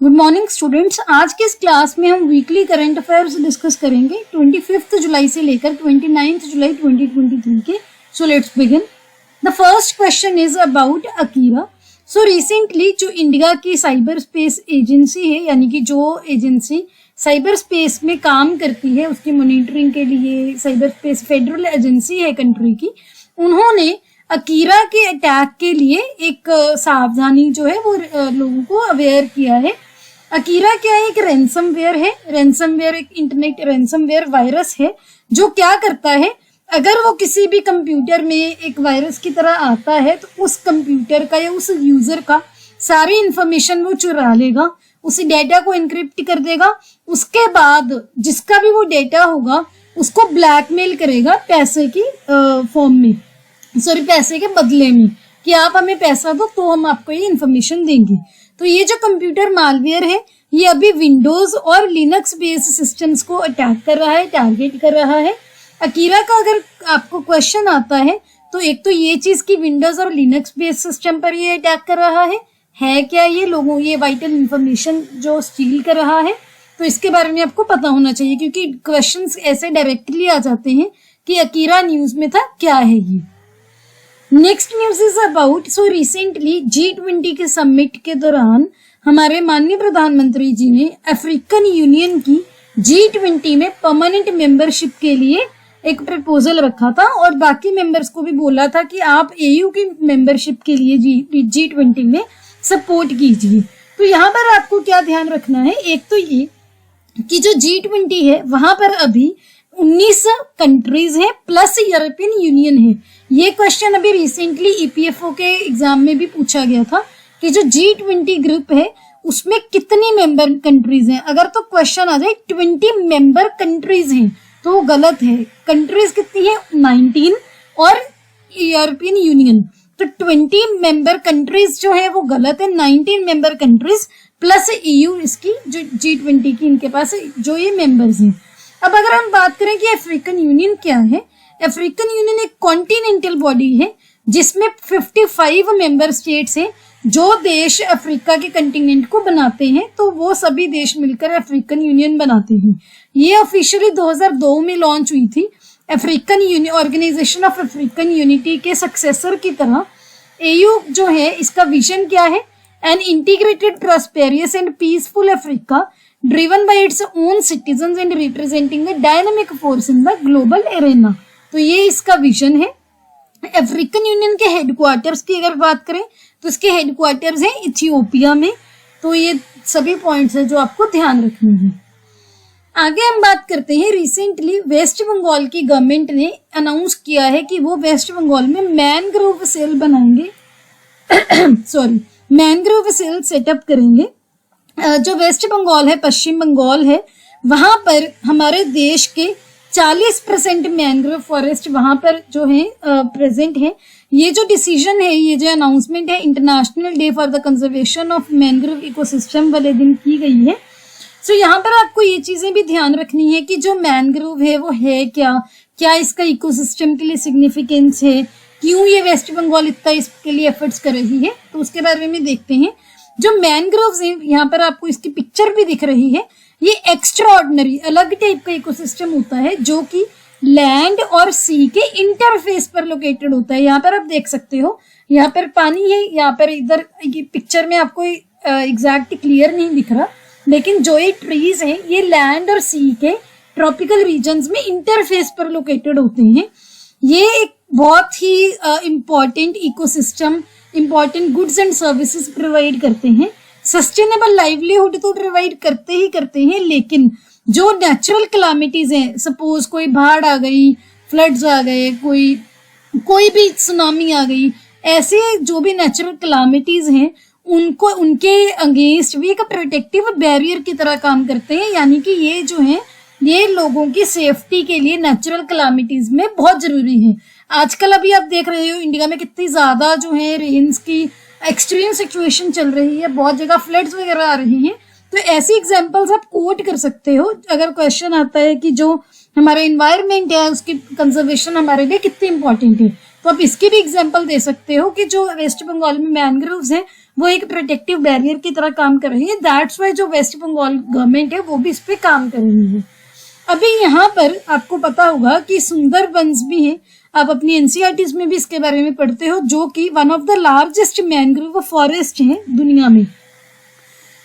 Good morning students. आज के इस क्लास में हम वीकली करंट अफेयर्स डिस्कस करेंगे 25 जुलाई से लेकर 29 जुलाई 2023 के। So let's begin. The first question is about Akira. So recently जो इंडिया की साइबर स्पेस एजेंसी है, यानी कि जो एजेंसी साइबर स्पेस में काम करती है उसकी मॉनिटरिंग के लिए, साइबर स्पेस फेडरल एजेंसी है कंट्री की, उन्होंने अकीरा के अटैक के लिए एक सावधानी जो है वो लोगों को अवेयर किया है। अकीरा क्या है? एक रैंसमवेयर है। रैंसमवेयर एक इंटरनेट रैंसमवेयर वायरस है जो क्या करता है, अगर वो किसी भी कंप्यूटर में एक वायरस की तरह आता है तो उस कंप्यूटर का या उस यूजर का सारी इंफॉर्मेशन वो चुरा लेगा, उसी डेटा को एनक्रिप्ट कर देगा। उसके बाद जिसका भी वो डेटा होगा उसको ब्लैकमेल करेगा पैसे की फॉर्म में, पैसे के बदले में, कि आप हमें पैसा दो तो हम आपको ये इन्फॉर्मेशन देंगे। तो ये जो कंप्यूटर मालवेयर है ये अभी विंडोज और लिनक्स बेस्ड सिस्टम्स को अटैक कर रहा है, टारगेट कर रहा है। अकीरा का अगर आपको क्वेश्चन आता है तो एक तो ये चीज कि विंडोज और लिनक्स बेस्ड सिस्टम पर ये अटैक कर रहा है क्या ये लोगों ये वाइटल इंफॉर्मेशन जो स्टील कर रहा है, तो इसके बारे में आपको पता होना चाहिए क्योंकि क्वेश्चंस ऐसे डायरेक्टली आ जाते हैं कि अकीरा न्यूज में था, क्या है ये। Next news is about recently G20 के समिट के दौरान हमारे माननीय प्रधानमंत्री जी ने अफ्रीकन यूनियन की G20 में परमानेंट मेंबरशिप के लिए एक प्रपोजल रखा था और बाकी मेंबर्स को भी बोला था कि आप AU की मेंबरशिप के लिए G20 में सपोर्ट कीजिए। तो यहाँ पर आपको क्या ध्यान रखना है, एक तो ये कि जो G20 है वहां पर अभी 19 कंट्रीज हैं प्लस यूरोपियन यूनियन है। ये क्वेश्चन अभी रिसेंटली EPFO के एग्जाम में भी पूछा गया था कि जो G20 ग्रुप है उसमें कितनी मेंबर कंट्रीज हैं। अगर तो क्वेश्चन आ जाए 20 मेंबर कंट्रीज हैं तो गलत है। कंट्रीज कितनी है? 19 और यूरोपियन यूनियन, तो 20 मेंबर कंट्रीज जो है वो गलत है। 19 मेंबर कंट्रीज प्लस EU इसकी जो G20 की इनके पास जो ये मेंबर्स हैं। अब अगर हम बात करें कि अफ्रीकन यूनियन क्या है, अफ्रीकन यूनियन एक कॉन्टिनेंटल बॉडी है जिसमें 55 मेंबर स्टेट्स हैं। जो देश अफ्रीका के कंटिनेंट को बनाते हैं तो वो सभी देश मिलकर अफ्रीकन यूनियन बनाते हैं। ये ऑफिशियली 2002 में लॉन्च हुई थी। African Union Organisation of African Unity के सक्सेसर की तरह AU जो है इसका विजन क्या है? An integrated prosperous and peaceful Africa driven by its own citizens and representing the dynamic force in the global arena. तो ये इसका विजन है। अफ्रीकन यूनियन के हेडक्वार्टर्स की अगर बात करें तो इसके हेडक्वार्टर्स हैं इथियोपिया में। तो ये सभी पॉइंट्स हैं जो आपको ध्यान रखने हैं। आगे हम बात करते हैं, रिसेंटली वेस्ट बंगाल की गवर्नमेंट ने अनाउंस किया है कि वो वेस्ट बंगाल में मैनग्रोव सेल बनाएंगे मैनग्रोव सेल सेटअप करेंगे। जो वेस्ट बंगाल है, पश्चिम बंगाल है, वहां पर हमारे देश के 40% मैनग्रोव फॉरेस्ट वहां पर जो है प्रेजेंट है। ये जो डिसीजन है, ये जो अनाउंसमेंट है international day for the conservation of mangrove ecosystem वाले दिन की गई है। सो यहाँ पर आपको ये चीजें भी ध्यान रखनी है कि जो मैनग्रोव है वो है क्या इसका इकोसिस्टम के लिए सिग्निफिकेंस है, क्यों ये वेस्ट बंगाल इतना इसके लिए एफर्ट्स कर रही है, तो उसके बारे में देखते हैं। जो मैनग्रोव्स है यहाँ पर आपको इसकी पिक्चर भी दिख रही है, ये एक्स्ट्राऑर्डिनरी अलग टाइप का इकोसिस्टम होता है जो कि लैंड और सी के इंटरफेस पर लोकेटेड होता है। यहाँ पर आप देख सकते हो, यहाँ पर पानी है, यहाँ पर इधर पिक्चर में आपको एग्जैक्ट क्लियर नहीं दिख रहा, लेकिन जो ये ट्रीज हैं ये लैंड और सी के ट्रॉपिकल रीजन्स में इंटरफेस पर लोकेटेड होते हैं। ये एक बहुत ही important ecosystem, important goods and services provide करते हैं। सस्टेनेबल लाइवलीहुड तो प्रोवाइड करते हैं, लेकिन जो नेचुरल क्लामिटीज हैं, सपोज कोई बाढ़ आ गई, फ्लड्स आ गए, कोई भी सुनामी आ गई, ऐसे जो भी नेचुरल क्लामिटीज हैं उनको उनके अगेंस्ट भी एक प्रोटेक्टिव बैरियर की तरह काम करते हैं। यानी कि ये जो है ये लोगों की सेफ्टी के लिए नेचुरल क्लामिटीज में बहुत जरूरी है। आजकल अभी आप देख रहे हो इंडिया में कितनी ज्यादा जो है रेन्स की एक्सट्रीम सिचुएशन चल रही है, बहुत जगह फ्लड्स वगैरह आ रही हैं। तो ऐसी एग्जांपल्स आप कोट कर सकते हो अगर क्वेश्चन आता है कि जो हमारा एनवायरनमेंट है उसकी कंजर्वेशन हमारे लिए कितनी इंपॉर्टेंट है, तो आप इसकी भी एग्जांपल दे सकते हो कि जो वेस्ट बंगाल में मैनग्रोव्स हैं वो एक प्रोटेक्टिव बैरियर की तरह काम कर रही है। दैट्स वाई जो वेस्ट बंगाल गवर्नमेंट है वो भी इस पे काम कर रही है। अभी यहाँ पर आपको पता होगा कि सुंदरबंस भी है, आप अपनी एनसीईआरटीज में भी इसके बारे में पढ़ते हो, जो कि one of the largest mangrove forest है दुनिया में।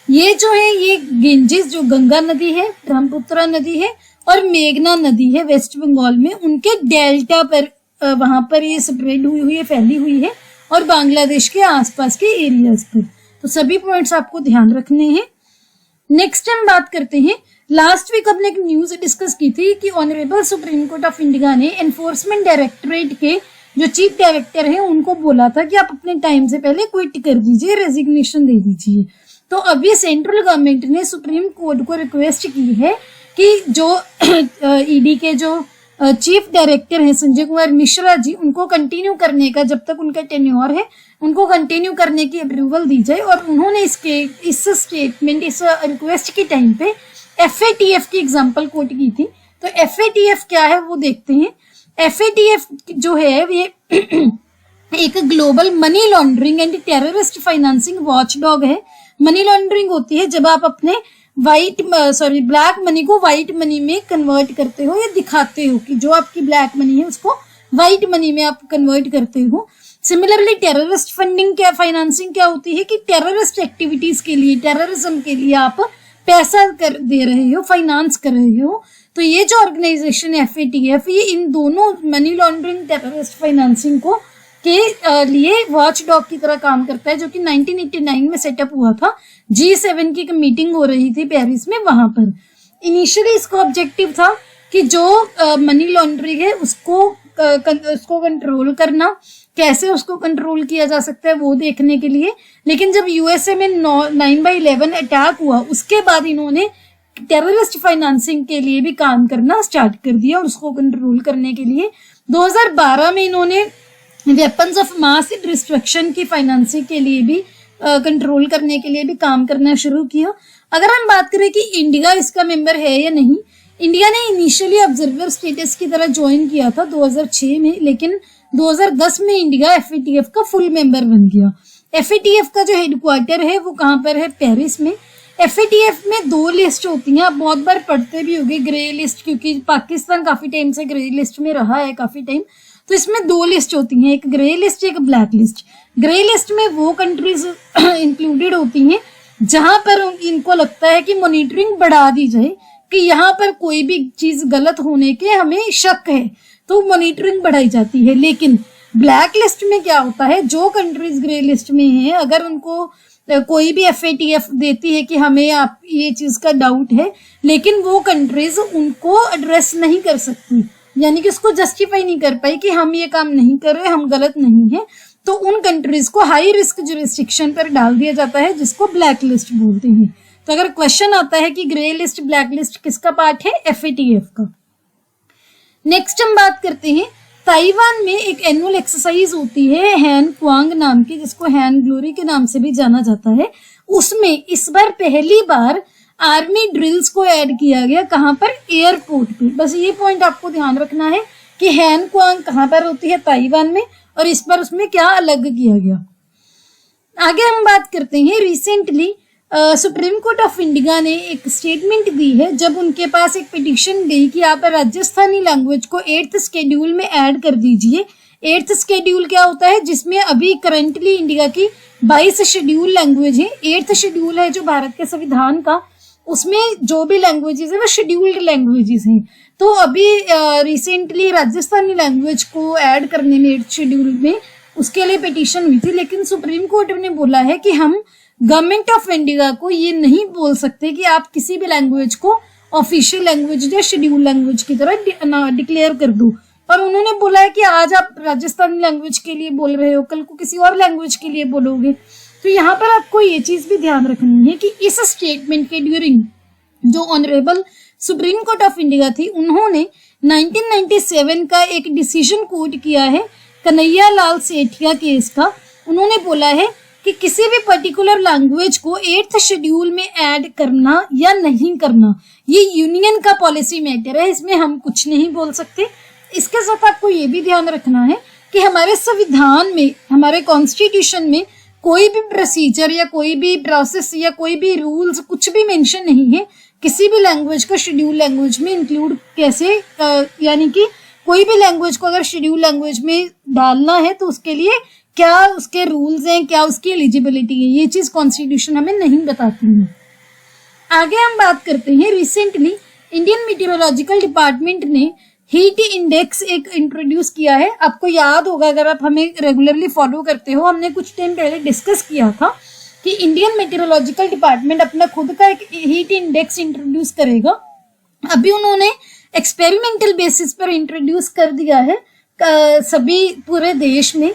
ये जो है ये गेंजेस जो गंगा नदी है, ब्रह्मपुत्र नदी है और मेघना नदी है वेस्ट बंगाल में, उनके डेल्टा पर वहां पर ये स्प्रेड हुई है, फैली हुई है, और बांग्लादेश के आसपास के एरियाज पर। तो सभी पॉइंट्स आपको ध्यान रखने हैं। नेक्स्ट हम बात करते हैं, लास्ट वीक हमने एक न्यूज डिस्कस की थी कि honourable supreme court of India ने एनफोर्समेंट डायरेक्टरेट के जो चीफ डायरेक्टर हैं उनको बोला था कि आप अपने टाइम से पहले क्विट कर दीजिए, रेजिग्नेशन दे दीजिए। तो अभी सेंट्रल गवर्नमेंट ने सुप्रीम कोर्ट को रिक्वेस्ट की है कि जो ईडी के जो चीफ डायरेक्टर हैं संजय कुमार मिश्रा जी, उनको कंटिन्यू करने का, जब तक उनका टेन्योर है उनको कंटिन्यू करने की अप्रूवल दी जाए। और उन्होंने इस स्टेटमेंट, इस रिक्वेस्ट के टाइम पे FATF की एग्जांपल कोट की थी। तो FATF क्या है वो देखते हैं। FATF जो है ये एक global money laundering and terrorist financing watchdog है। मनी लॉन्ड्रिंग होती है जब आप अपने ब्लैक मनी को व्हाइट मनी में कन्वर्ट करते हो या दिखाते हो कि जो आपकी ब्लैक मनी है उसको व्हाइट मनी में आप कन्वर्ट करते हो। सिमिलरली टेररिस्ट फंडिंग क्या, फाइनेंसिंग क्या होती है कि टेररिस्ट एक्टिविटीज के लिए, टेररिज्म के लिए आप पैसा कर दे रहे हो, फाइनेंस कर रहे हो। तो ये जो ऑर्गेनाइजेशन FATF, ये इन दोनों मनी लॉन्ड्रिंग, टेररिस्ट फाइनेंसिंग को के लिए वॉच डॉग की तरह काम करता है, जो कि 1989 में सेटअप हुआ था। G7 की एक मीटिंग हो रही थी पेरिस में, वहां पर इनिशियली इसका ऑब्जेक्टिव था कि जो मनी लॉन्ड्रिंग है उसको कंट्रोल करना, कैसे उसको कंट्रोल किया जा सकता है वो देखने के लिए। लेकिन जब USA में 9/11 अटैक हुआ उसके बाद इन्होंने टेररिस्ट फाइनेंसिंग के लिए भी काम करना स्टार्ट कर दिया और उसको कंट्रोल करने के लिए 2012 में इन्होंने वेपन्स ऑफ मास डिस्ट्रक्शन की फाइनेंसिंग के लिए भी कंट्रोल करने के लिए भी काम करना शुरू किया। अगर हम बात करें कि इंडिया इसका मेंबर है या नहीं, इंडिया ने इनिशियली ऑब्जर्वर स्टेटस की तरह ज्वाइन किया था 2006 में, लेकिन 2010 में इंडिया FATF का फुल मेंबर बन गया। FATF का जो हेडक्वार्टर है वो कहाँ पर है? पेरिस में। FATF में 2 लिस्ट होती हैं, आप बहुत बार पढ़ते भी होंगे, ग्रे लिस्ट, क्योंकि पाकिस्तान काफी टाइम से ग्रे लिस्ट में रहा है, काफी टाइम। तो इसमें 2 लिस्ट होती हैं, एक ग्रे लिस्ट, एक ब्लैक लिस्ट। ग्रे लिस्ट में वो कंट्रीज इंक्लूडेड होती हैं जहां पर इनको लगता है कि मॉनिटरिंग बढ़ा दी जाए, कि यहाँ पर कोई भी चीज गलत होने के हमें शक है, तो मॉनिटरिंग बढ़ाई जाती है। लेकिन ब्लैक लिस्ट में क्या होता है, जो कंट्रीज ग्रे लिस्ट में हैं, अगर उनको कोई भी FATF देती है कि हमें आप ये चीज का डाउट है, लेकिन वो कंट्रीज उनको एड्रेस नहीं कर सकती, यानी कि उसको जस्टिफाई नहीं कर पाई कि हम ये काम नहीं कर रहे, हम गलत नहीं है, तो उन कंट्रीज को हाई रिस्क जुरिस्डिक्शन पर डाल दिया जाता है, जिसको ब्लैक लिस्ट बोलते हैं। तो अगर क्वेश्चन आता है कि ग्रे लिस्ट, ब्लैक लिस्ट किसका पार्ट है? FATF का। नेक्स्ट हम बात करते हैं, ताइवान में एक एनुअल एक्सरसाइज होती है हैन क्वांग नाम की, जिसको हैन ग्लोरी के नाम से भी जाना जाता है। उसमें इस बार पहली बार आर्मी ड्रिल्स को ऐड किया गया, कहां पर? एयरपोर्ट पे। बस ये पॉइंट आपको ध्यान रखना है कि हैन क्वांग कहां पर होती है? ताइवान में, और इस बार उसमें क्या अलग किया गया। आगे हम बात करते हैं, recently supreme court of India ने एक स्टेटमेंट दी है, जब उनके पास एक पिटीशन गई कि आप राजस्थानी लैंग्वेज को 8th शेड्यूल में ऐड कर दीजिए। 8th शेड्यूल क्या होता है? जिसमें अभी करंटली इंडिया की 22 शेड्यूल लैंग्वेज है। 8th शेड्यूल है जो भारत के संविधान का, उसमें जो भी लैंग्वेजेस है वो शेड्यूल्ड लैंग्वेजेस हैं। तो अभी रिसेंटली राजस्थानी लैंग्वेज को ऐड करने में 8th शेड्यूल में, उसके लिए पिटीशन हुई थी, लेकिन सुप्रीम कोर्ट ने बोला है कि हम गवर्नमेंट ऑफ इंडिया को ये नहीं बोल सकते कि आप किसी भी लैंग्वेज को ऑफिशियल लैंग्वेज या शेड्यूल लैंग्वेज की तरह डिक्लेयर कर दो। और उन्होंने बोला है कि आज आप राजस्थानी लैंग्वेज के लिए बोल रहे हो, कल को किसी और लैंग्वेज के लिए बोलोगे। तो यहाँ पर आपको ये चीज भी ध्यान रखनी है कि इस स्टेटमेंट के ड्यूरिंग जो honourable supreme court of India थी, उन्होंने 1997 का एक डिसीजन कोट किया है कन्हैया लाल सेठिया केस का। उन्होंने बोला है कि किसी भी पर्टिकुलर लैंग्वेज को 8th शेड्यूल में ऐड करना या नहीं करना, ये यूनियन का पॉलिसी मैटर है, इसमें हम कुछ नहीं बोल सकते। इसके साथ आपको ये भी ध्यान रखना है कि हमारे संविधान में, हमारे कॉन्स्टिट्यूशन में कोई भी प्रोसीजर या कोई भी प्रोसेस या कोई भी रूल्स कुछ भी मेंशन नहीं है किसी भी लैंग्वेज को शेड्यूल लैंग्वेज में इंक्लूड कैसे, यानी कि कोई भी लैंग्वेज को अगर शेड्यूल लैंग्वेज में डालना है तो उसके लिए क्या उसके रूल्स हैं, क्या उसकी एलिजिबिलिटी है, ये चीज कॉन्स्टिट्यूशन हमें नहीं बताती है। आगे हम बात करते हैं, रिसेंटली इंडियन मीटियोरोलॉजिकल डिपार्टमेंट ने हीट इंडेक्स एक इंट्रोड्यूस किया है। आपको याद होगा, अगर आप हमें रेगुलरली फॉलो करते हो, हमने कुछ टाइम पहले डिस्कस किया था कि इंडियन मीटियोरोलॉजिकल डिपार्टमेंट अपना खुद का एक हीट इंडेक्स इंट्रोड्यूस करेगा। अभी उन्होंने एक्सपेरिमेंटल बेसिस पर इंट्रोड्यूस कर दिया है सभी पूरे देश में।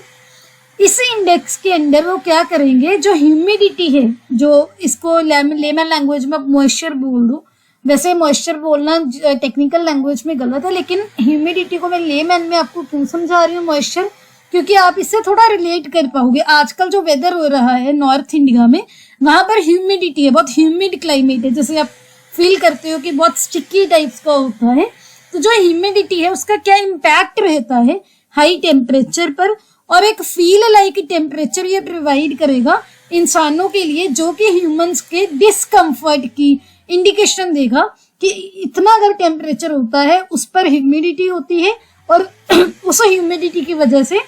इस इंडेक्स के अंदर वो क्या करेंगे, जो ह्यूमिडिटी है, जो इसको लेमन लैंग्वेज में मॉइस्चर बोल दो, वैसे मॉइस्चर बोलना टेक्निकल लैंग्वेज में गलत है, लेकिन ह्यूमिडिटी को मैं लेमन में आपको क्यों समझा रही हूँ मॉइस्चर, क्योंकि आप इससे थोड़ा रिलेट कर पाओगे। आजकल जो वेदर हो रहा है नॉर्थ इंडिया में, वहां पर ह्यूमिडिटी है, बहुत ह्यूमिड क्लाइमेट है, जैसे आप फील करते हो कि बहुत स्टिकी टाइप्स का होता है। तो जो ह्यूमिडिटी है उसका क्या इम्पैक्ट रहता है हाई टेम्परेचर पर, और एक फील लाइक टेम्परेचर ये प्रोवाइड करेगा इंसानों के लिए, जो कि ह्यूमंस के डिस्कम्फर्ट की इंडिकेशन देगा कि इतना अगर टेम्परेचर होता है उस पर ह्यूमिडिटी होती है, और उस ह्यूमिडिटी की वजह से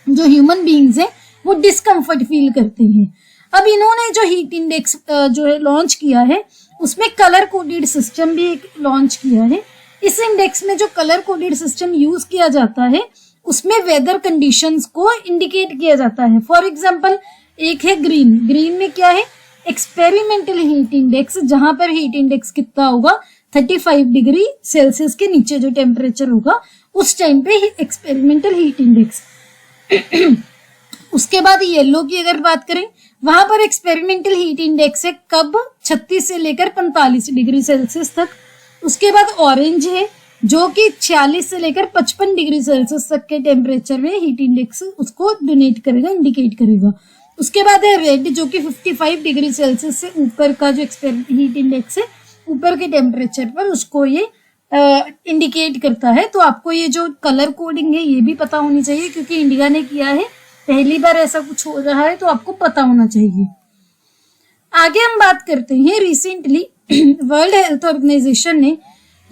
जो ह्यूमन बीइंग्स हैं वो डिस्कम्फर्ट फील करते हैं। अब इन्होंने जो हीट इंडेक्स जो है लॉन्च किया है, उसमें कलर कोडेड सिस्टम भी एक लॉन्च किया है। इस इंडेक्स में जो कलर कोडेड सिस्टम यूज किया जाता है उसमें वेदर कंडीशंस को इंडिकेट किया जाता है। फॉर एग्जांपल एक है ग्रीन, ग्रीन में क्या है, एक्सपेरिमेंटल हीट इंडेक्स, जहां पर हीट इंडेक्स कितना होगा 35 डिग्री सेल्सियस के नीचे जो टेम्परेचर होगा उस टाइम पे एक्सपेरिमेंटल हीट इंडेक्स। उसके बाद येलो की अगर बात करें, वहां पर एक्सपेरिमेंटल हीट इंडेक्स है कब 36 से लेकर 45 डिग्री सेल्सियस तक। उसके बाद ऑरेंज है जो कि 46 से लेकर 55 डिग्री सेल्सियस तक के टेम्परेचर में हीट इंडेक्स उसको डोनेट करेगा, इंडिकेट करेगा। उसके बाद है रेड जो कि 55 डिग्री सेल्सियस से ऊपर का जो हीट इंडेक्स है ऊपर के टेम्परेचर पर उसको ये इंडिकेट करता है। तो आपको ये जो कलर कोडिंग है ये भी पता होनी चाहिए, क्योंकि इंडिया ने किया है, पहली बार ऐसा कुछ हो रहा है तो आपको पता होना चाहिए। आगे हम बात करते हैं, रिसेंटली वर्ल्ड हेल्थ ऑर्गेनाइजेशन ने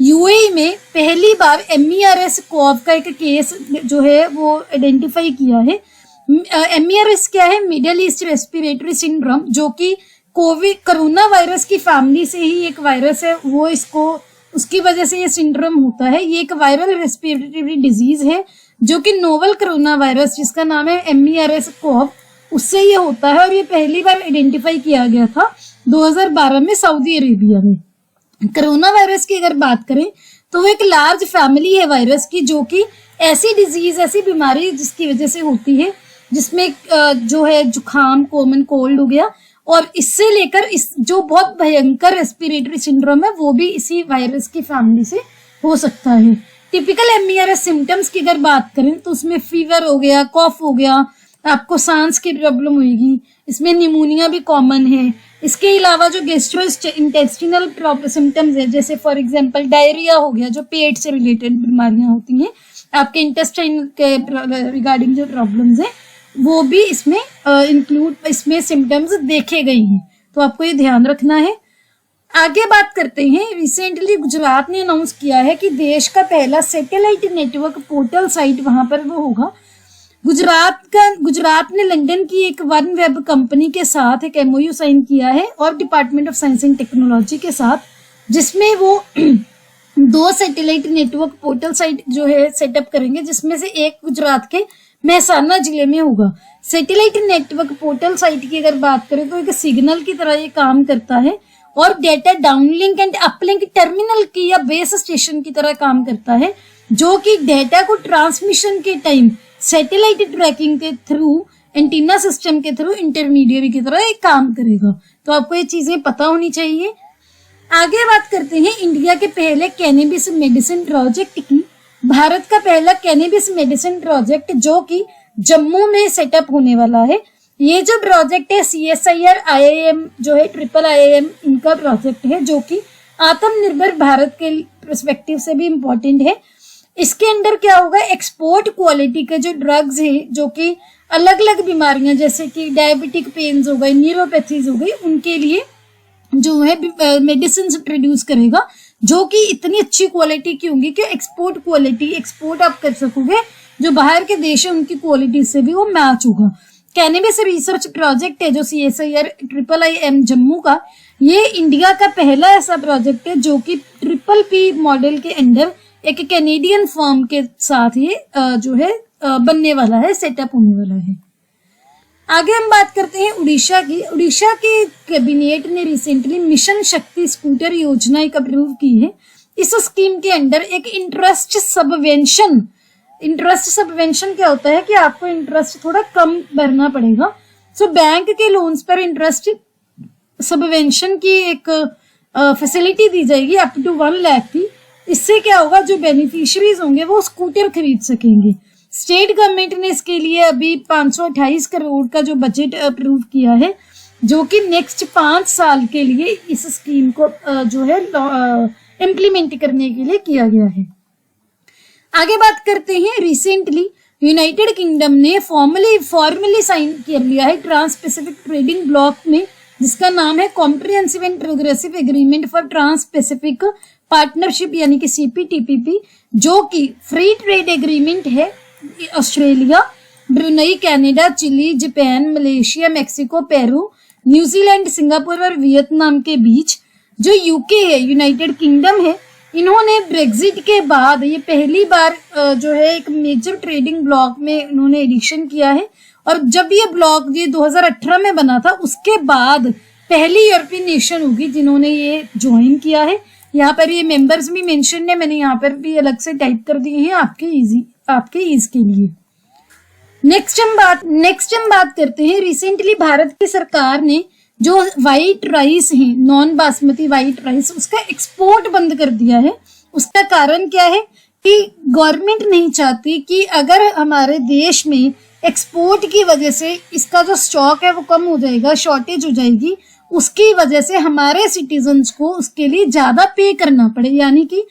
यूएई में पहली बार MERS कोव का एक केस जो है वो आइडेंटिफाई किया है। MERS क्या है, मिडल ईस्ट रेस्पिरेटरी सिंड्रोम, जो कि कोरोना वायरस की फैमिली से ही एक वायरस है, वो इसको उसकी वजह से ये सिंड्रोम होता है। ये एक वायरल रेस्पिरेटरी डिजीज है जो कि नोवल कोरोना वायरस जिसका नाम है MERS कोव, उससे ये होता है, और ये पहली बार आइडेंटिफाई किया गया था 2012 में सऊदी अरेबिया में। कोरोना वायरस की अगर बात करें तो वो एक लार्ज फैमिली है वायरस की, जो कि ऐसी डिजीज, ऐसी बीमारी जिसकी वजह से होती है, जिसमें जो है जुकाम, कॉमन कोल्ड हो गया, और इससे लेकर इस जो बहुत भयंकर रेस्पिरेटरी सिंड्रोम है वो भी इसी वायरस की फैमिली से हो सकता है। टिपिकल MERS सिम्टम्स की अगर बात करें तो उसमें फीवर हो गया, कॉफ हो गया, आपको सांस की प्रॉब्लम होगी, इसमें निमोनिया भी कॉमन है। इसके अलावा जो गैस्ट्रो इंटेस्टिनल सिम्टम्स है, जैसे फॉर एग्जांपल डायरिया हो गया, जो पेट से रिलेटेड बीमारियां होती हैं, आपके इंटेस्टाइन के रिगार्डिंग जो प्रॉब्लम्स है वो भी इसमें इंक्लूड, इसमें सिम्टम्स देखे गए हैं, तो आपको ये ध्यान रखना है। आगे बात करते हैं, रिसेंटली गुजरात ने अनाउंस किया है कि देश का पहला सैटेलाइट नेटवर्क पोर्टल साइट वहां पर वो होगा। गुजरात ने लंदन की एक वन वेब कंपनी के साथ एक MOU साइन किया है और department of science and technology के साथ, जिसमें वो 2 सैटेलाइट नेटवर्क पोर्टल साइट जो है सेटअप करेंगे, जिसमें से एक गुजरात के मेहसाना जिले में होगा। सैटेलाइट नेटवर्क पोर्टल साइट की अगर बात करें तो एक सिग्नल की तरह ये काम करता है और data downlink and uplink terminal की या बेस स्टेशन की तरह काम करता है, जो कि डेटा को ट्रांसमिशन के टाइम सैटेलाइट ट्रैकिंग के थ्रू, एंटीना सिस्टम के थ्रू इंटरमीडिएरी की तरह एक काम करेगा। तो आपको ये चीजें पता होनी चाहिए। आगे बात करते हैं इंडिया के पहले कैनबिस मेडिसिन प्रोजेक्ट की। भारत का पहला कैनबिस मेडिसिन प्रोजेक्ट जो कि जम्मू में सेटअप होने वाला है। ये जो प्रोजेक्ट है CSIR IIM जो है IIIM इनका प्रोजेक्ट है, जो कि आत्मनिर्भर भारत के पर्सपेक्टिव से भी इम्पोर्टेंट है। इसके अंदर क्या होगा, एक्सपोर्ट क्वालिटी के जो ड्रग्स है जो कि अलग अलग बीमारियां जैसे कि डायबिटिक पेन्स हो गई, न्यूरोपैथीज हो गई, उनके लिए जो है मेडिसिन प्रोड्यूस करेगा जो कि इतनी अच्छी क्वालिटी की होंगी कि एक्सपोर्ट क्वालिटी, एक्सपोर्ट आप कर सकोगे, जो बाहर के देश है उनकी क्वालिटी से भी वो मैच होगा। कैनबिस रिसर्च प्रोजेक्ट है जो CSIR IIIM जम्मू का, ये इंडिया का पहला ऐसा प्रोजेक्ट है जो कि PPP मॉडल के अंडर एक कैनेडियन फर्म के साथ ये जो है बनने वाला है, सेटअप होने वाला है। आगे हम बात करते हैं उड़ीसा की। उड़ीसा के कैबिनेट ने रिसेंटली मिशन शक्ति स्कूटर योजना एक अप्रूव की है। इस स्कीम के अंडर एक इंटरेस्ट सबवेंशन क्या होता है कि आपको इंटरेस्ट थोड़ा कम भरना पड़ेगा। सो बैंक के लोन्स पर इंटरेस्ट सबवेंशन की एक फैसिलिटी दी जाएगी अप टू 1 लाख की। इससे क्या होगा, जो बेनिफिशियरीज होंगे वो स्कूटर खरीद सकेंगे। स्टेट गवर्नमेंट ने इसके लिए अभी 528 करोड़ का जो बजट अप्रूव किया है, जो कि नेक्स्ट 5 साल के लिए इस स्कीम को जो है इम्प्लीमेंट करने के लिए किया गया है। आगे बात करते हैं, रिसेंटली यूनाइटेड किंगडम ने फॉर्मली साइन कर लिया है ट्रांस पैसिफिक ट्रेडिंग ब्लॉक में, जिसका नाम है comprehensive and progressive agreement for trans pacific partnership यानी कि CPTPP, जो कि फ्री ट्रेड एग्रीमेंट है Australia, Brunei, Canada, Chile, Japan, Malaysia, Mexico, Peru, New Zealand, Singapore और वियतनाम के बीच। जो यूके है, यूनाइटेड किंगडम है, इन्होंने ब्रेक्जिट के बाद ये पहली बार जो है एक मेजर ट्रेडिंग ब्लॉक में इन्होंने एडिशन किया है। और जब ये ब्लॉक ये 2018 में बना था, उसके बाद पहली यूरोपियन नेशन होगी जिन्होंने ये ज्वाइन किया है। यहाँ पर ये मेंबर्स भी मेंशन है, मैंने यहाँ पर भी अलग से टाइप कर दिए हैं आपके ईज के लिए। नेक्स्ट हम बात करते हैं, रिसेंटली भारत की सरकार ने जो व्हाइट राइस है, नॉन बासमती व्हाइट राइस, उसका एक्सपोर्ट बंद कर दिया है। उसका कारण क्या है कि गवर्नमेंट नहीं चाहती कि अगर हमारे देश में एक्सपोर्ट की वजह से इसका जो स्टॉक है वो कम हो जाएगा, शॉर्टेज हो जाएगी, उसकी वजह से हमारे सिटीजन्स को उसके लिए ज्यादा पे करना पड़े, यानी कि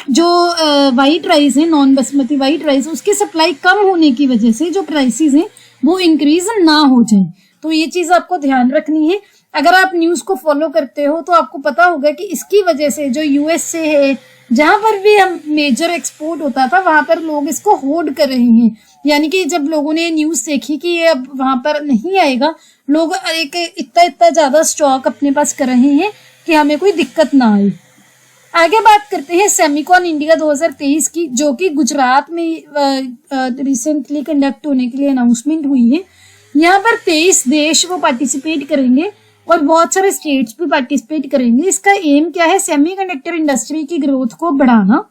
जो व्हाइट राइस है, नॉन बासमती व्हाइट राइस, उसकी सप्लाई कम होने की वजह से जो प्राइसेस हैं वो इंक्रीज ना हो जाए। तो ये चीज आपको ध्यान रखनी है। अगर आप न्यूज को फॉलो करते हो तो आपको पता होगा कि इसकी वजह से जो USA है, जहां पर भी हम मेजर एक्सपोर्ट होता था, वहां पर लोग इसको होल्ड कर रहे हैं। यानी कि जब लोगों ने न्यूज देखी कि ये अब वहां पर नहीं आएगा, लोग एक इतना ज्यादा स्टॉक अपने पास कर रहे हैं कि हमें कोई दिक्कत ना आए। आगे बात करते हैं सेमिकॉन इंडिया 2023 की, जो कि गुजरात में रिसेंटली कंडक्ट होने के लिए अनाउंसमेंट हुई है। यहाँ पर 23 देश वो पार्टिसिपेट करेंगे और बहुत सारे स्टेट्स भी पार्टिसिपेट करेंगे। इसका एम क्या है, सेमीकंडक्टर इंडस्ट्री की ग्रोथ को बढ़ाना।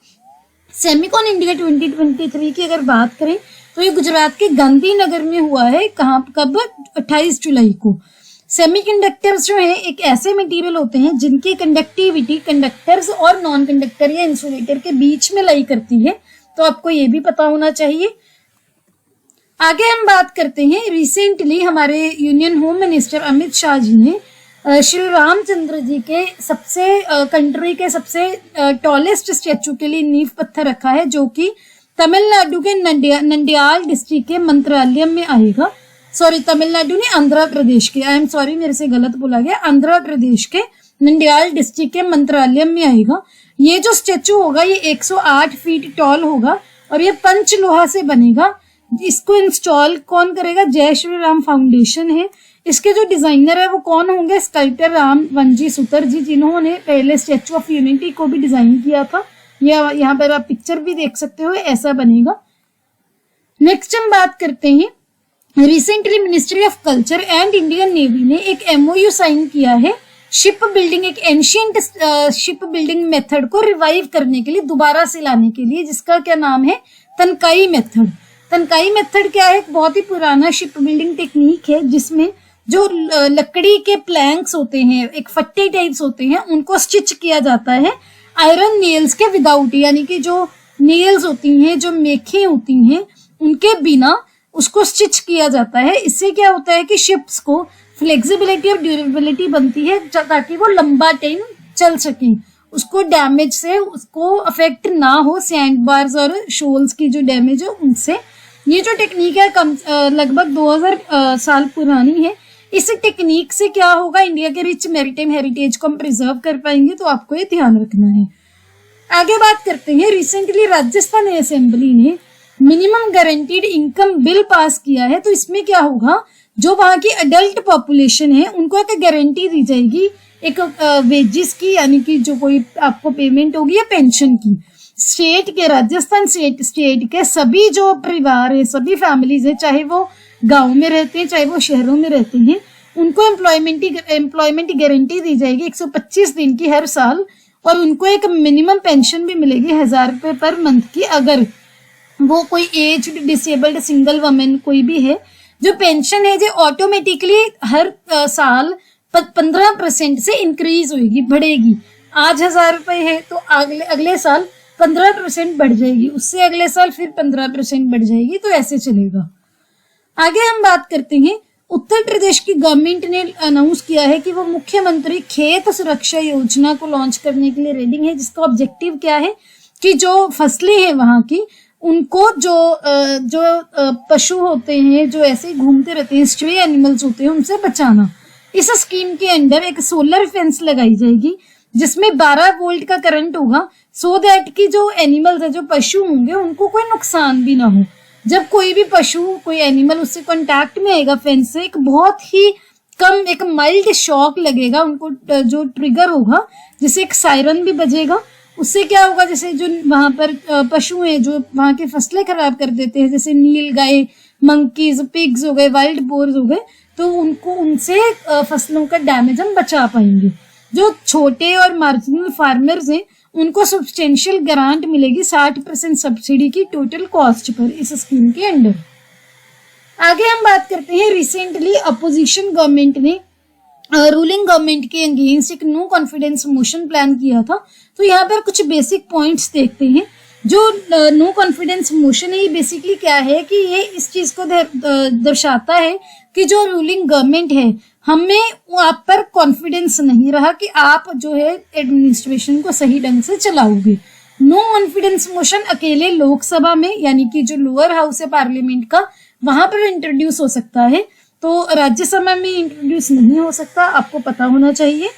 सेमिकॉन इंडिया 2023 की अगर बात करें तो ये गुजरात के गांधीनगर में हुआ है। कब 28 जुलाई को। सेमीकंडक्टर्स जो है एक ऐसे मटेरियल होते हैं जिनकी कंडक्टिविटी कंडक्टर्स और नॉन कंडक्टर या इंसुलेटर के बीच में लाई करती है, तो आपको ये भी पता होना चाहिए। आगे हम बात करते हैं, रिसेंटली हमारे union home minister Amit Shah ji ने श्री रामचंद्र जी के कंट्री के सबसे टॉलेस्ट स्टैचू के लिए नींव पत्थर रखा है, जो कि तमिलनाडु के नंडियाल डिस्ट्रिक्ट के मंत्रालयम में आएगा। तमिलनाडु ने आंध्र प्रदेश के, आई एम सॉरी मेरे से गलत बोला गया, आंध्र प्रदेश के नंडियाल डिस्ट्रिक्ट के मंत्रालयम में आएगा। ये जो स्टैचू होगा ये 108 फीट टॉल होगा और ये पंचलोहा से बनेगा। इसको इंस्टॉल कौन करेगा, जय श्री राम फाउंडेशन है। इसके जो डिजाइनर है वो कौन होंगे, स्कल्पटर राम वंजी सुतर जी, जिन्होंने पहले स्टैचू ऑफ यूनिटी को भी डिजाइन किया था। यहाँ पर आप पिक्चर भी देख सकते हो, ऐसा बनेगा। नेक्स्ट हम बात करते हैं, recently ministry of culture and Indian navy ने एक MOU साइन किया है शिप बिल्डिंग, एक एंशियंट शिप बिल्डिंग मेथड को रिवाइव करने के लिए, दोबारा से लाने के लिए, जिसका क्या नाम है, तनकाई मेथड। तनकाई मेथड क्या है, एक बहुत ही पुराना शिप बिल्डिंग टेक्निक है जिसमें जो लकड़ी के प्लैंक्स होते हैं, एक फट्टे टाइप्स होते हैं, उनको स्टिच किया जाता है आयरन नेल्स के विदाउट, यानी कि जो नेल्स होती हैं, जो मेखें होती हैं, उनके बिना उसको स्टिच किया जाता है। इससे क्या होता है कि शिप्स को फ्लेक्सिबिलिटी और ड्यूरेबिलिटी बनती है ताकि वो लंबा टाइम चल सके। उसको डैमेज से उसको अफेक्ट ना हो, सैंड बार्स और शोल्स की जो डैमेज है उनसे। ये जो टेक्निक है लगभग 2000 साल पुरानी है। इस टेक्निक से क्या होगा, इंडिया के रिच मैरिटाइम हेरिटेज को हम प्रिजर्व कर पाएंगे, तो आपको ये ध्यान रखना है। आगे बात करते हैं, रिसेंटली राजस्थान असेंबली ने minimum guaranteed income bill pass किया है। तो इसमें क्या होगा, जो वहां की अडल्ट पॉपुलेशन है उनको एक गारंटी दी जाएगी एक वेजेस की, यानी कि जो कोई आपको पेमेंट होगी या पेंशन की। स्टेट के, राजस्थान स्टेट के सभी जो परिवार है, सभी फैमिलीज है, चाहे वो गांव में रहते हैं चाहे वो शहरों में रहते हैं, उनको एम्प्लॉयमेंट गारंटी दी जाएगी 125 दिन की हर साल, और उनको एक मिनिमम पेंशन भी मिलेगी 1000 रुपए पर मंथ की। अगर वो कोई एज्ड, डिसेबल्ड, सिंगल वुमेन कोई भी है, जो पेंशन है जो ऑटोमेटिकली हर साल 15% से इंक्रीज होगी, बढ़ेगी। आज 1000 रुपए है तो अगले साल 15% बढ़ जाएगी, उससे अगले साल फिर 15% बढ़ जाएगी, तो ऐसे चलेगा। आगे हम बात करते हैं, उत्तर प्रदेश की गवर्नमेंट ने अनाउंस किया है कि वो मुख्यमंत्री खेत सुरक्षा योजना को लॉन्च करने के लिए रेडी है, जिसका ऑब्जेक्टिव क्या है कि जो फसलें हैं वहां की, उनको जो पशु होते हैं, जो ऐसे ही घूमते रहते हैं, स्ट्रे एनिमल्स होते हैं, उनसे बचाना। इस स्कीम के अंडर एक सोलर फेंस लगाई जाएगी जिसमें 12 वोल्ट का करंट होगा, सो दैट कि जो एनिमल्स है, जो पशु होंगे, उनको कोई नुकसान भी ना हो। जब कोई भी पशु, कोई एनिमल उससे कांटेक्ट में आएगा फेंस से, एक बहुत ही कम, एक माइल्ड शॉक लगेगा उनको, जो ट्रिगर होगा, जिससे एक सायरन भी बजेगा। उससे क्या होगा, जैसे जो वहां पर पशु हैं जो वहां की फसलें खराब कर देते हैं, जैसे नील गाय, मंकीज, पिग्स हो गए, वाइल्ड बोर्स हो गए, तो उनसे फसलों का डैमेज हम बचा पाएंगे। जो छोटे और मार्जिनल फार्मर्स हैं उनको सब्सटेंशियल ग्रांट मिलेगी 60% सब्सिडी की टोटल कॉस्ट पर इस स्कीम के अंडर। आगे हम बात करते हैं, रिसेंटली अपोजिशन गवर्नमेंट ने रूलिंग गवर्नमेंट के अगेंस्ट एक नो कॉन्फिडेंस मोशन प्लान किया था। तो यहाँ पर कुछ बेसिक पॉइंट्स देखते हैं। जो नो कॉन्फिडेंस मोशन है, ये बेसिकली क्या है कि ये इस चीज को दर्शाता है कि जो रूलिंग गवर्नमेंट है, हमें आप पर कॉन्फिडेंस नहीं रहा कि आप जो है एडमिनिस्ट्रेशन को सही ढंग से चलाओगे। नो कॉन्फिडेंस मोशन अकेले लोकसभा में, यानी कि जो लोअर हाउस है पार्लियामेंट का, वहां पर इंट्रोड्यूस हो सकता है, तो राज्यसभा में इंट्रोड्यूस नहीं हो सकता, आपको पता होना चाहिए।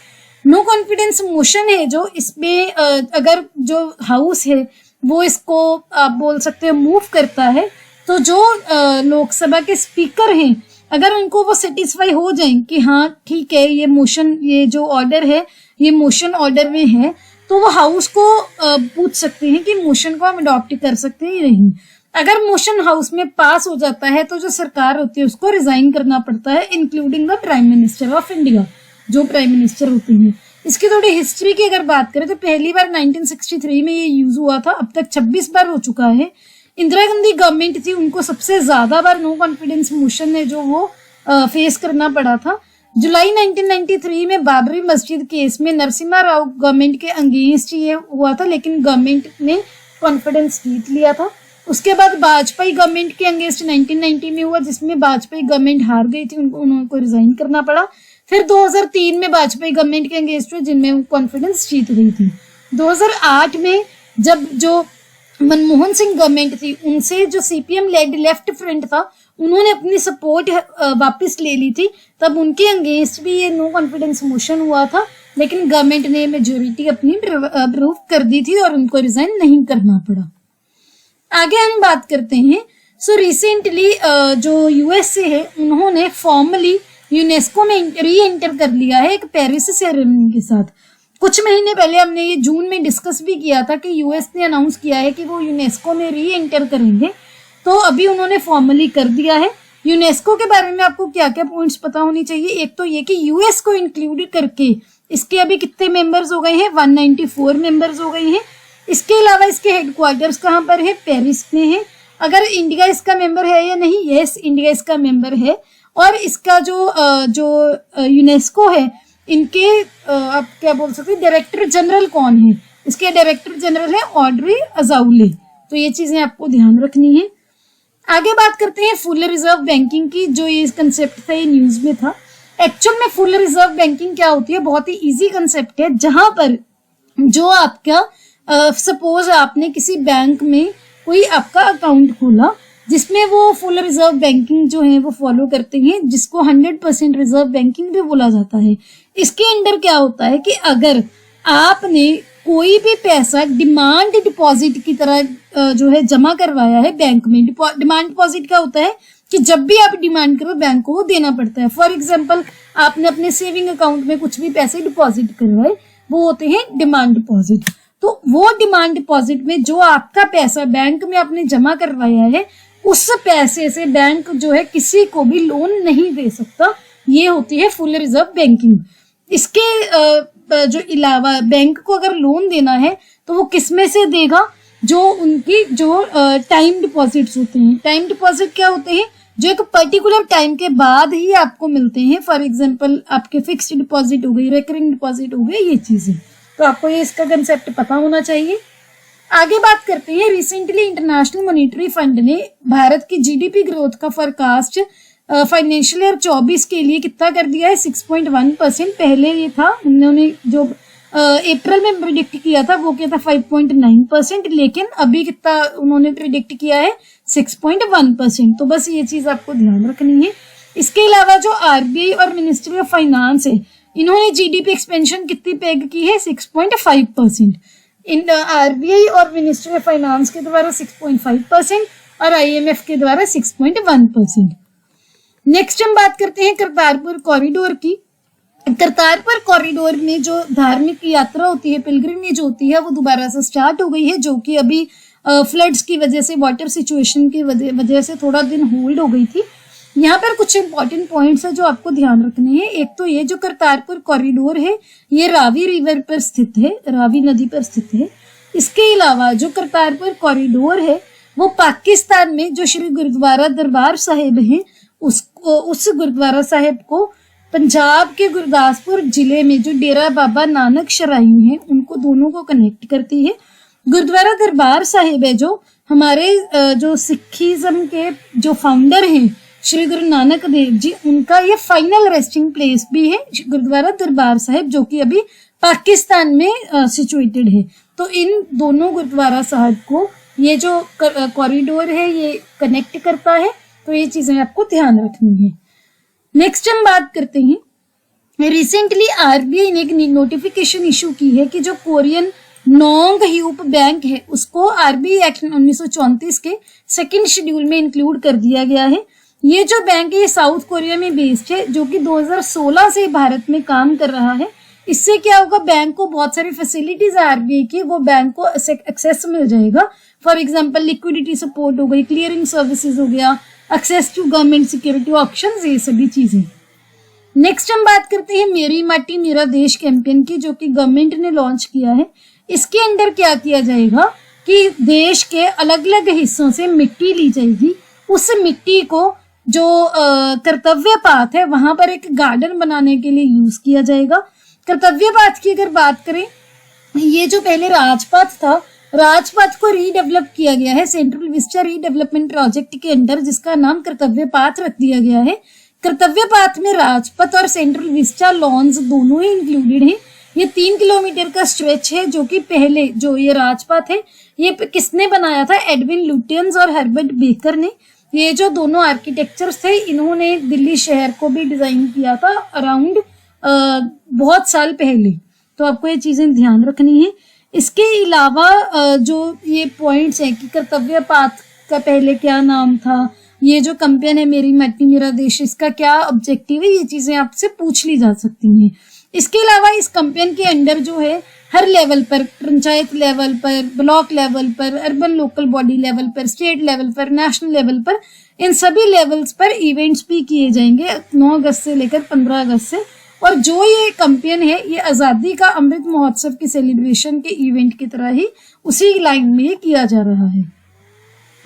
नो कॉन्फिडेंस मोशन है जो, इसमें अगर जो हाउस है वो इसको आप बोल सकते हैं मूव करता है, तो जो लोकसभा के स्पीकर हैं, अगर उनको वो सेटिस्फाई हो जाए कि हाँ ठीक है, ये मोशन, ये जो ऑर्डर है ये मोशन ऑर्डर में है, तो वो हाउस को पूछ सकते हैं कि मोशन को हम अडॉप्ट कर सकते हैं या नहीं। अगर मोशन हाउस में पास हो जाता है तो जो सरकार होती है उसको रिजाइन करना पड़ता है, including the prime minister of India, जो प्राइम मिनिस्टर होते हैं। इसकी थोड़ी हिस्ट्री की अगर बात करें तो पहली बार 1963 में ये यूज हुआ था, अब तक 26 बार हो चुका है। इंदिरा गांधी गवर्नमेंट थी, उनको सबसे ज्यादा बार नो कॉन्फिडेंस मोशन है जो वो फेस करना पड़ा था। जुलाई 1993 में बाबरी मस्जिद केस में नरसिम्हा राव गवर्नमेंट के अगेंस्ट ये हुआ था, लेकिन गवर्नमेंट ने कॉन्फिडेंस जीत लिया था। उसके बाद वाजपेयी गवर्नमेंट के अगेंस्ट 1990 में हुआ, जिसमें वाजपेयी गवर्नमेंट हार गई थी, उनको रिजाइन करना पड़ा। फिर 2003 में वाजपेयी गवर्नमेंट के अगेंस्ट हुए, जिनमें कॉन्फिडेंस जीत गई थी। 2008 में जब जो मनमोहन सिंह गवर्नमेंट थी, उनसे जो सीपीएम लेड लेफ्ट फ्रंट था, उन्होंने अपनी सपोर्ट वापस ले ली थी, तब उनके अगेंस्ट भी ये नो कॉन्फिडेंस मोशन हुआ था, लेकिन गवर्नमेंट ने मेजोरिटी अपनी प्रूव कर दी थी और उनको रिजाइन नहीं करना पड़ा। आगे हम बात करते हैं, सो रिसेंटली जो यूएसए है, उन्होंने फॉर्मली यूनेस्को में री एंटर कर लिया है एक पेरिस सेरेमनी के साथ। कुछ महीने पहले हमने ये जून में डिस्कस भी किया था कि यूएस ने अनाउंस किया है कि वो यूनेस्को में री एंटर करेंगे, तो अभी उन्होंने फॉर्मली कर दिया है। यूनेस्को के बारे में आपको क्या क्या पॉइंट्स पता होनी चाहिए। एक तो ये कि यूएस को इंक्लूड करके इसके अभी कितने मेंबर्स हो गए हैं, 194 मेंबर्स हो गए हैं। इसके अलावा इसके हेडक्वार्टर्स कहाँ पर है, पेरिस में है। अगर इंडिया इसका मेंबर है या नहीं, यस इंडिया इसका मेंबर है। और इसका जो यूनेस्को है, इनके आप क्या बोल सकते हैं, डायरेक्टर जनरल कौन है, इसके डायरेक्टर जनरल है ऑड्री अज़ाउले। तो ये चीजें आपको ध्यान रखनी है। आगे बात करते हैं फुल रिजर्व बैंकिंग की। जो ये कंसेप्ट था ये न्यूज में था। एक्चुअल में फुल रिजर्व बैंकिंग क्या होती है, बहुत ही इजी कंसेप्ट है, जहां पर जो आपका सपोज आपने किसी बैंक में कोई आपका अकाउंट खोला जिसमें वो फुल रिजर्व बैंकिंग जो है वो फॉलो करते हैं, जिसको 100% रिजर्व बैंकिंग भी बोला जाता है। इसके अंदर क्या होता है कि अगर आपने कोई भी पैसा डिमांड डिपॉजिट की तरह जो है जमा करवाया है बैंक में, डिमांड डिपॉजिट क्या होता है कि जब भी आप डिमांड करो बैंक को वो देना पड़ता है। फॉर एग्जाम्पल आपने अपने सेविंग अकाउंट में कुछ भी पैसे डिपॉजिट करवाए, वो होते हैं डिमांड डिपॉजिट। तो वो डिमांड डिपॉजिट में जो आपका पैसा बैंक में आपने जमा करवाया है, उस पैसे से बैंक जो है किसी को भी लोन नहीं दे सकता। ये होती है फुल रिजर्व बैंकिंग। इसके जो अलावा बैंक को अगर लोन देना है तो वो किस में से देगा, जो उनकी जो टाइम डिपॉजिट्स होते हैं। टाइम डिपॉजिट क्या होते हैं, जो एक पर्टिकुलर टाइम के बाद ही आपको मिलते हैं। फॉर एग्जांपल आपके फिक्स्ड डिपॉजिट हो गई, रिकरिंग डिपॉजिट हो गई, ये चीजें। तो आपको ये इसका कंसेप्ट पता होना चाहिए। आगे बात करते हैं, रिसेंटली इंटरनेशनल मॉनेटरी फंड ने भारत की जीडीपी ग्रोथ का फोरकास्ट फाइनेंशियल ईयर 24 के लिए कितना कर दिया है, 6.1%। पहले ये था, उन्होंने जो अप्रैल में प्रिडिक्ट किया था वो क्या था 5.9%, लेकिन अभी कितना उन्होंने प्रिडिक्ट किया है 6.1%। तो बस ये चीज आपको ध्यान रखनी है। इसके अलावा जो आरबीआई और मिनिस्ट्री ऑफ फाइनेंस है, इन्होंने जीडीपी एक्सपेंशन कितनी पेग की है, 6.5%। इन आरबीआई और मिनिस्ट्री ऑफ फाइनेंस के द्वारा 6.5% और आईएमएफ के द्वारा 6.1%। नेक्स्ट हम बात करते हैं करतारपुर कॉरिडोर की। करतारपुर कॉरिडोर में जो धार्मिक यात्रा होती है, पिलग्रिमेज होती है, वो दोबारा से स्टार्ट हो गई है, जो कि अभी फ्लड्स की वजह से, वाटर सिचुएशन की वजह से थोड़ा दिन होल्ड हो गई थी। यहाँ पर कुछ इंपॉर्टेंट पॉइंट्स है जो आपको ध्यान रखने हैं। एक तो ये जो करतारपुर कॉरिडोर है ये रावी रिवर पर स्थित है, रावी नदी पर स्थित है। इसके अलावा जो करतारपुर कॉरिडोर है वो पाकिस्तान में जो श्री गुरुद्वारा दरबार साहिब है, उस गुरुद्वारा साहिब को पंजाब के गुरदासपुर जिले में जो डेरा बाबा नानक शराइन है, उनको दोनों को कनेक्ट करती है। गुरुद्वारा दरबार साहिब है जो हमारे जो सिखिज्म के जो फाउंडर हैं श्री गुरु नानक देव जी, उनका ये फाइनल रेस्टिंग प्लेस भी है गुरुद्वारा दरबार साहिब, जो कि अभी पाकिस्तान में सिचुएटेड है। तो इन दोनों गुरुद्वारा साहिब को ये जो कॉरिडोर है ये कनेक्ट करता है। तो ये चीजें आपको ध्यान रखनी है। नेक्स्ट हम बात करते हैं, रिसेंटली आरबीआई ने एक नोटिफिकेशन इशू की है कि जो कोरियन नोंग ह्यूप बैंक है उसको आरबीआई एक्ट 1934 के सेकंड शेड्यूल में इंक्लूड कर दिया गया है। ये जो बैंक है ये साउथ कोरिया में बेस्ड है, जो कि 2016 से भारत में काम कर रहा है। इससे क्या होगा, बैंक को बहुत सारी फैसिलिटीज आरबीआई की वो बैंक को एक्सेस मिल जाएगा। फॉर एग्जांपल लिक्विडिटी सपोर्ट हो गई, क्लियरिंग सर्विसेज हो गया, access to government security options, ये सभी चीजें। नेक्स्ट हम बात करते हैं मेरी माटी मेरा देश कैंपेन की, जो कि गवर्नमेंट ने लॉन्च किया है। इसके अंदर क्या किया जाएगा कि देश के अलग अलग हिस्सों से मिट्टी ली जाएगी। उस मिट्टी को जो कर्तव्य पाथ है वहां पर एक गार्डन बनाने के लिए यूज किया जाएगा। कर्तव्य पाथ की अगर बात करें, ये जो पहले राजपथ था, राजपथ को रीडेवलप किया गया है सेंट्रल विस्टा रीडेवलपमेंट प्रोजेक्ट के अंडर, जिसका नाम कर्तव्य पाथ रख दिया गया है। कर्तव्य पाथ में राजपथ और सेंट्रल विस्टा लॉन्स दोनों ही इंक्लूडेड हैं। ये 3 किलोमीटर का स्ट्रेच है, जो कि पहले जो ये राजपथ है ये किसने बनाया था, एडविन लुटियंस और हर्बर्ट बेकर ने। ये जो दोनों आर्किटेक्चर्स थे, इन्होंने दिल्ली शहर को भी डिजाइन किया था अराउंड बहुत साल पहले। तो आपको ये चीजें ध्यान रखनी है। इसके अलावा जो ये पॉइंट्स हैं कि कर्तव्य पाथ का पहले क्या नाम था, ये जो कैंपेन है मेरी माटी मेरा देश, इसका क्या ऑब्जेक्टिव है, ये चीजें आपसे पूछ ली जा सकती हैं। इसके अलावा इस कैंपेन के अंडर जो है हर लेवल पर, पंचायत लेवल पर, ब्लॉक लेवल पर, अर्बन लोकल बॉडी लेवल पर, स्टेट लेवल पर, नेशनल लेवल पर, इन सभी लेवल्स पर इवेंट्स भी किए जाएंगे 9 अगस्त से लेकर 15 अगस्त से। और जो ये कैंपेन है ये आजादी का अमृत महोत्सव के सेलिब्रेशन के इवेंट की तरह ही उसी लाइन में किया जा रहा है।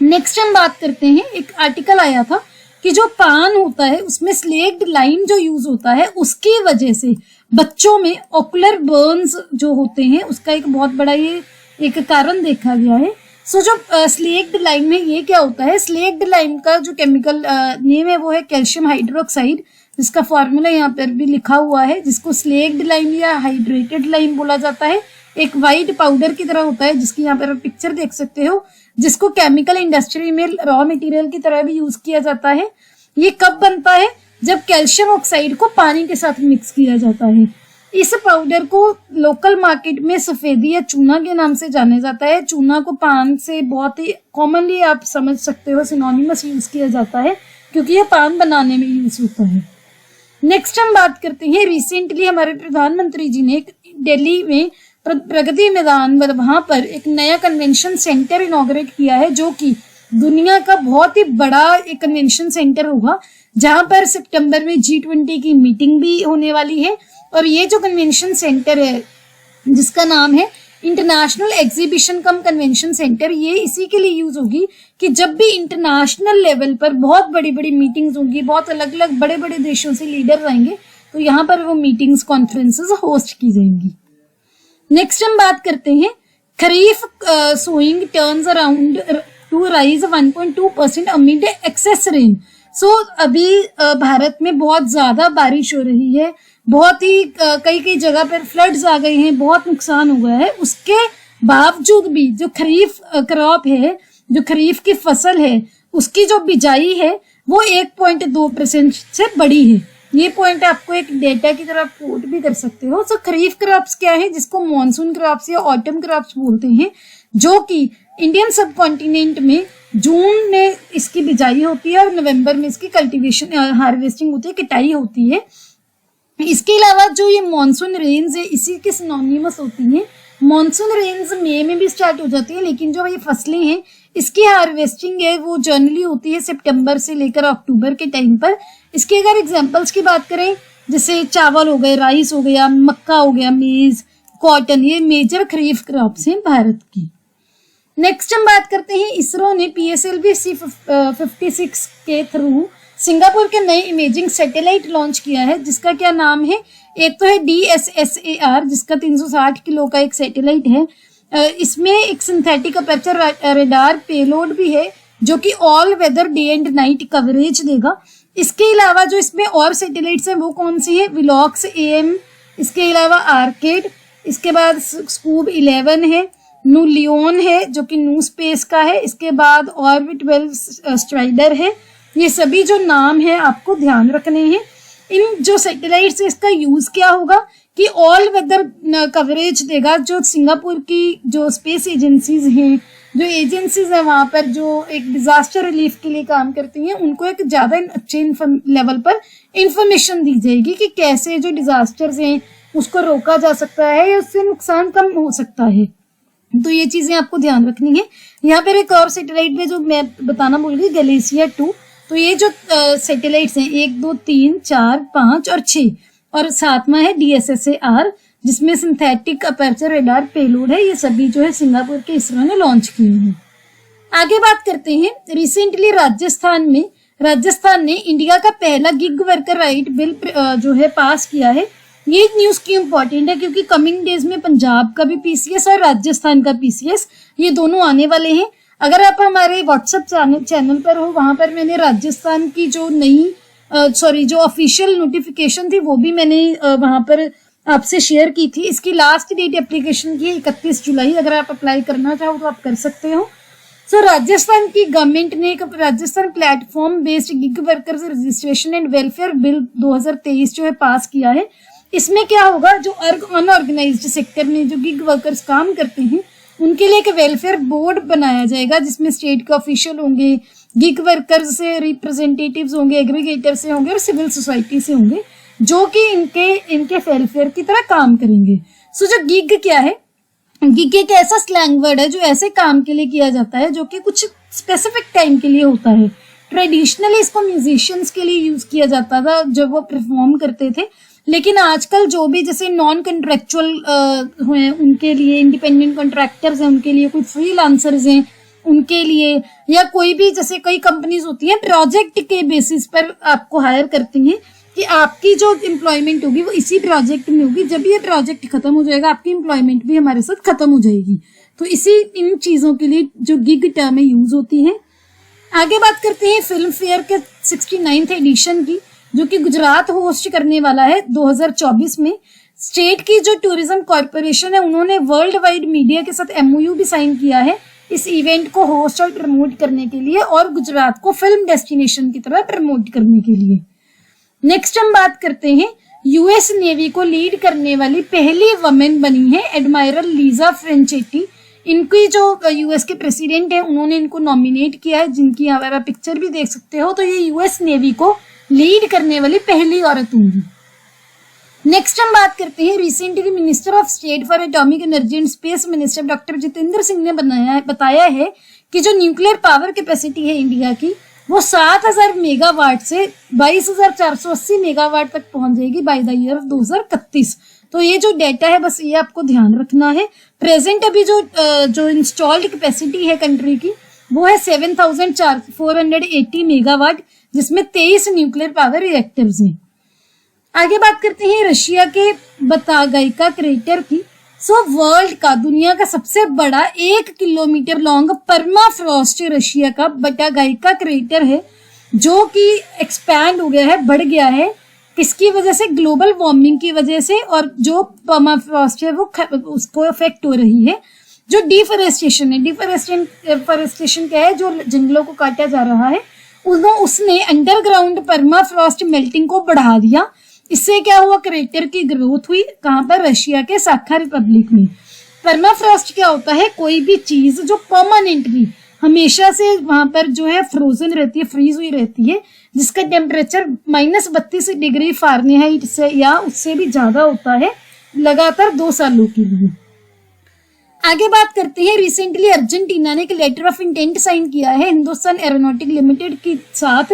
नेक्स्ट हम बात करते हैं, एक आर्टिकल आया था कि जो पान होता है उसमें स्लेक्ड लाइन जो यूज होता है उसकी वजह से बच्चों में ऑकुलर बर्न्स जो होते हैं उसका एक बहुत बड़ा ये एक कारण देखा गया है। सो जो स्लेक्ड लाइन में ये क्या होता है, स्लेक्ड लाइन का जो केमिकल नेम है वो है कैल्शियम हाइड्रोक्साइड, जिसका फॉर्मूला यहाँ पर भी लिखा हुआ है, जिसको स्लेक्ड लाइन या हाइड्रेटेड लाइन बोला जाता है। एक वाइट पाउडर की तरह होता है, जिसकी यहाँ पर आप पिक्चर देख सकते हो, जिसको केमिकल इंडस्ट्री में रॉ मटेरियल की तरह भी यूज किया जाता है। ये कब बनता है? जब कैल्शियम ऑक्साइड को पानी के साथ मिक्स किया जाता है। इस पाउडर को लोकल मार्केट में सफेदी या चूना के नाम से जाना जाता है। चूना को पान से बहुत ही कॉमनली आप समझ सकते हो सिनोनिमस यूज किया जाता है, क्योंकि ये पान बनाने में यूज होता है। नेक्स्ट हम बात करते हैं, रिसेंटली हमारे प्रधानमंत्री जी ने दिल्ली में प्रगति मैदान, मतलब वहां पर एक नया कन्वेंशन सेंटर इनॉग्रेट किया है, जो कि दुनिया का बहुत ही बड़ा एक कन्वेंशन सेंटर होगा, जहां पर सितंबर में G20 की मीटिंग भी होने वाली है। और ये जो कन्वेंशन सेंटर है, जिसका नाम है इंटरनेशनल एग्जीबिशन कम कन्वेंशन सेंटर, ये इसी के लिए यूज होगी कि जब भी इंटरनेशनल लेवल पर बहुत बड़ी बड़ी मीटिंग्स होंगी, बहुत अलग अलग बड़े बड़े देशों से लीडर आएंगे, तो यहाँ पर वो मीटिंग्स कॉन्फ्रेंसेस होस्ट की जाएंगी। नेक्स्ट हम बात करते हैं, kharif sowing turns around to rise 1.2% amid excess rain. So अभी भारत में बहुत ज्यादा बारिश हो रही है, बहुत ही कई कई जगह पर फ्लड्स आ गए हैं, बहुत नुकसान हो गया है। उसके बावजूद भी जो खरीफ क्रॉप है, जो खरीफ की फसल है, उसकी जो बिजाई है वो 1.2% से बढ़ी है। ये पॉइंट आपको एक डेटा की तरह कोट भी कर सकते हो। सो खरीफ क्रॉप्स क्या है, जिसको मॉनसून क्रॉप्स या ऑटम क्रॉप्स बोलते हैं, जो कि इंडियन सब कॉन्टिनेंट में जून में इसकी बिजाई होती है और नवंबर में इसकी कल्टीवेशन हार्वेस्टिंग होती है, कटाई होती है। इसके अलावा जो ये मॉनसून रेन्स है, इसी के सिनोनिमस होती हैं। मॉनसून रेन्स मई में भी स्टार्ट हो जाती है, लेकिन जो ये फसलें हैं इसकी हार्वेस्टिंग है वो जनरली होती है सितंबर से लेकर अक्टूबर के टाइम पर। इसके अगर एग्जांपल्स की बात करें, जैसे चावल हो गए, राइस हो गया, मक्का हो गया, मेज, कॉटन, ये मेजर खरीफ क्रॉप्स हैं भारत की। नेक्स्ट हम बात करते हैं, इसरो ने PSLV C56 के थ्रू सिंगापुर के नए इमेजिंग सैटेलाइट लॉन्च किया है, जिसका क्या नाम है, एक तो है DSSAR, जिसका 360 किलो का एक सैटेलाइट है। इसमें एक सिंथेटिक अपर्चर रेडार पेलोड भी है, जो कि all weather day and night coverage देगा। इसके अलावा जो इसमें और सैटेलाइट्स हैं वो कौन सी है, विलॉक्स AM, इसके अलावा आर्केड, इसके बाद स्कूब 11 है, नू लियोन है जो कि न्यू स्पेस का है, इसके बाद ऑर्बिट 12 स्ट्राइडर है। ये सभी जो नाम है आपको ध्यान रखने हैं। इन जो सैटेलाइट से इसका यूज क्या होगा कि ऑल वेदर कवरेज देगा। जो सिंगापुर की जो स्पेस एजेंसीज हैं, जो एजेंसीज हैं वहां पर जो एक डिजास्टर रिलीफ के लिए काम करती हैं, उनको एक ज्यादा अच्छे लेवल पर इंफॉर्मेशन दी जाएगी कि कैसे जो डिजास्टर्स हैं उसको रोका जा सकता है या उससे नुकसान कम हो सकता है। तो ये चीजें आपको ध्यान रखनी है। यहाँ पर एक और सैटेलाइट में जो मैं बताना भूल गई, गैलेसिया 2। तो ये जो सैटेलाइट्स हैं 1, 2, 3, 4, 5 और 6, और सातवां है DSSAR, जिसमें सिंथेटिक अपर्चर रेडार पेलोड है। ये सभी जो है सिंगापुर के इसरो ने लॉन्च किए हैं। आगे बात करते हैं, रिसेंटली राजस्थान ने इंडिया का पहला गिग वर्कर राइट बिल जो है पास किया है। ये न्यूज क्यों इंपॉर्टेंट है, क्योंकि कमिंग डेज में पंजाब का भी PCS और राजस्थान का PCS ये दोनों आने वाले हैं। अगर आप हमारे व्हाट्सएप चैनल पर हो, वहां पर मैंने राजस्थान की जो जो ऑफिशियल नोटिफिकेशन थी वो भी मैंने वहां पर आपसे शेयर की थी। इसकी लास्ट डेट एप्लीकेशन की 31 जुलाई। अगर आप अप्लाई करना चाहो तो आप कर सकते हो। राजस्थान की गवर्नमेंट ने एक Rajasthan platform based gig workers registration and welfare bill 2023 जो है पास किया है। इसमें क्या होगा, जो अनऑर्गेनाइज्ड सेक्टर में जो गिग वर्कर्स काम करते हैं उनके लिए एक वेलफेयर बोर्ड बनाया जाएगा, जिसमें स्टेट के ऑफिशियल होंगे, गिग वर्कर्स से रिप्रेजेंटेटिव्स होंगे, एग्रीगेटर से होंगे और सिविल सोसाइटी से होंगे, जो कि इनके वेलफेयर की तरह काम करेंगे। जो गिग क्या है, गिग एक ऐसा स्लैंग वर्ड है जो ऐसे काम के लिए किया जाता है जो कि कुछ स्पेसिफिक टाइम के लिए होता है। ट्रेडिशनली इसको म्यूजिशियंस के लिए यूज किया जाता था जब वो परफॉर्म करते थे, लेकिन आजकल जो भी जैसे नॉन कॉन्ट्रेक्चुअल हैं उनके लिए, इंडिपेंडेंट कॉन्ट्रैक्टर्स हैं उनके लिए, कोई फ्रीलांसर्स हैं उनके लिए, या कोई भी जैसे कई कंपनीज होती हैं प्रोजेक्ट के बेसिस पर आपको हायर करती हैं कि आपकी जो एम्प्लॉयमेंट होगी वो इसी प्रोजेक्ट में होगी। जब ये प्रोजेक्ट खत्म हो जाएगा आपकी एम्प्लॉयमेंट भी हमारे साथ खत्म हो जाएगी। तो इन चीजों के लिए जो गिग टर्म यूज होती है। आगे बात करते हैं फिल्म फेयर के 69th एडिशन की, जो कि गुजरात होस्ट करने वाला है 2024 में। स्टेट की जो टूरिज्म कॉर्पोरेशन है उन्होंने वर्ल्ड वाइड मीडिया के साथ एमओयू भी साइन किया है इस इवेंट को होस्ट और प्रमोट करने के लिए और गुजरात को फिल्म डेस्टिनेशन की तरह प्रमोट करने के लिए। नेक्स्ट हम बात करते हैं यूएस नेवी को लीड करने वाली पहली वुमेन बनी है एडमायरल लीजा फ्रेंचेटी। इनकी जो यूएस के प्रेसिडेंट है उन्होंने इनको नॉमिनेट किया है, जिनकी यहाँ पर आप पिक्चर भी देख सकते हो। तो ये यूएस नेवी को लीड करने वाली पहली औरत होंगी। नेक्स्ट हम बात करते हैं recently minister of state for atomic energy and space minister doctor Jitendra Singh ने बताया है कि जो न्यूक्लियर पावर कैपेसिटी है इंडिया की वो 7000 मेगावाट से 22,480 मेगावाट तक पहुंच जाएगी बाय द ईयर 2031। तो ये जो डेटा है बस ये आपको ध्यान रखना है। प्रेजेंट अभी जो इंस्टॉल्ड कैपेसिटी है कंट्री की वो है 7,480 मेगावाट, जिसमें 23 न्यूक्लियर पावर रिएक्टर्स हैं। आगे बात करते हैं रशिया के बतागाइका क्रेटर की। वर्ल्ड का दुनिया का सबसे बड़ा 1 किलोमीटर लॉन्ग परमाफ्रॉस्ट रशिया का बतागाइका क्रेटर है, जो कि एक्सपैंड हो गया है, बढ़ गया है। किसकी वजह से? ग्लोबल वार्मिंग की वजह से। और जो परमाफ्रॉस्ट है वो उसको इफेक्ट हो रही है। जो डिफॉरेस्टेशन है, डिफॉरेस्टेशन क्या है? जो जंगलों को काटा जा रहा है उसने अंडरग्राउंड परमाफ्रॉस्ट मेल्टिंग को बढ़ा दिया। इससे क्या हुआ? क्रेटर की ग्रोथ हुई। कहां पर? रशिया के साखा रिपब्लिक में। परमाफ्रॉस्ट क्या होता है? कोई भी चीज जो परमानेंटली हमेशा से वहां पर जो है फ्रोजन रहती है, फ्रीज हुई रहती है, जिसका टेम्परेचर -32 डिग्री फ़ारेनहाइट से या उससे भी ज्यादा होता है लगातार 2 सालों के लिए। आगे बात करते हैं रिसेंटली अर्जेंटीना ने एक लेटर ऑफ इंटेंट साइन किया है हिंदुस्तान एरोनॉटिक लिमिटेड के साथ।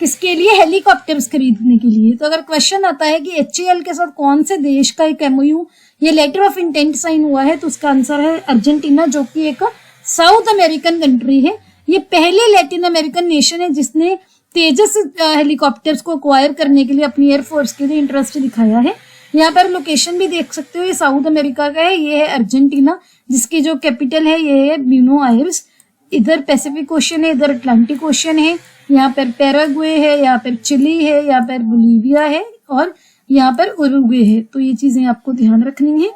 किसके लिए? हेलीकॉप्टर्स खरीदने के लिए। तो अगर क्वेश्चन आता है कि HAL के साथ कौन से देश का एक MOU ये लेटर ऑफ इंटेंट साइन हुआ है, तो उसका आंसर है अर्जेंटीना, जो कि एक साउथ अमेरिकन कंट्री है। ये पहले लैटिन अमेरिकन नेशन है जिसने तेजस हेलीकॉप्टर्स को एक्वायर करने के लिए अपनी एयरफोर्स के लिए इंटरेस्ट दिखाया है। यहाँ पर लोकेशन भी देख सकते हो, ये साउथ अमेरिका का है, ये है अर्जेंटीना, जिसकी जो कैपिटल है ये है ब्यूनो आयर्स। इधर पैसिफिक ओशन है, इधर अटलांटिक ओशन है, यहाँ पर पैराग्वे है, यहाँ पर चिली है, यहाँ पर बोलीविया है और यहाँ पर उरुग्वे है। तो ये चीजें आपको ध्यान रखनी है।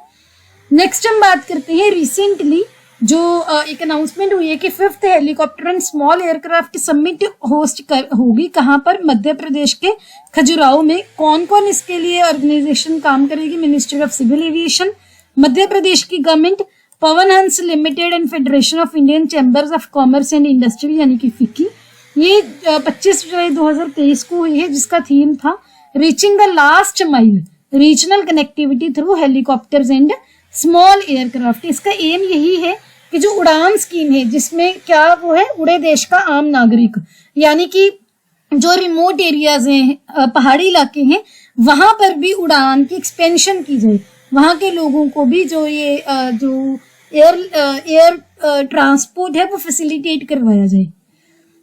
नेक्स्ट हम बात करते हैं रिसेंटली जो एक अनाउंसमेंट हुई है कि 5th helicopter and small aircraft summit host होगी। कहां पर? मध्य प्रदेश के खजुराहो में। कौन कौन इसके लिए ऑर्गेनाइजेशन काम करेगी? Ministry of civil aviation, Madhya Pradesh की government, Pawan Hans limited and federation of Indian chambers of commerce and industry यानी कि फिक्की। ये 25 जुलाई 2023 को हुई है, जिसका थीम था reaching the last mile regional connectivity through helicopters and small aircraft. इसका एम यही है कि जो उड़ान स्कीम है, जिसमें क्या वो है, उड़े देश का आम नागरिक, यानी कि जो रिमोट एरियाज हैं, पहाड़ी इलाके हैं, वहां पर भी उड़ान की एक्सपेंशन की जाए। वहां के लोगों को भी जो ये जो एयर ट्रांसपोर्ट है वो फैसिलिटेट करवाया जाए।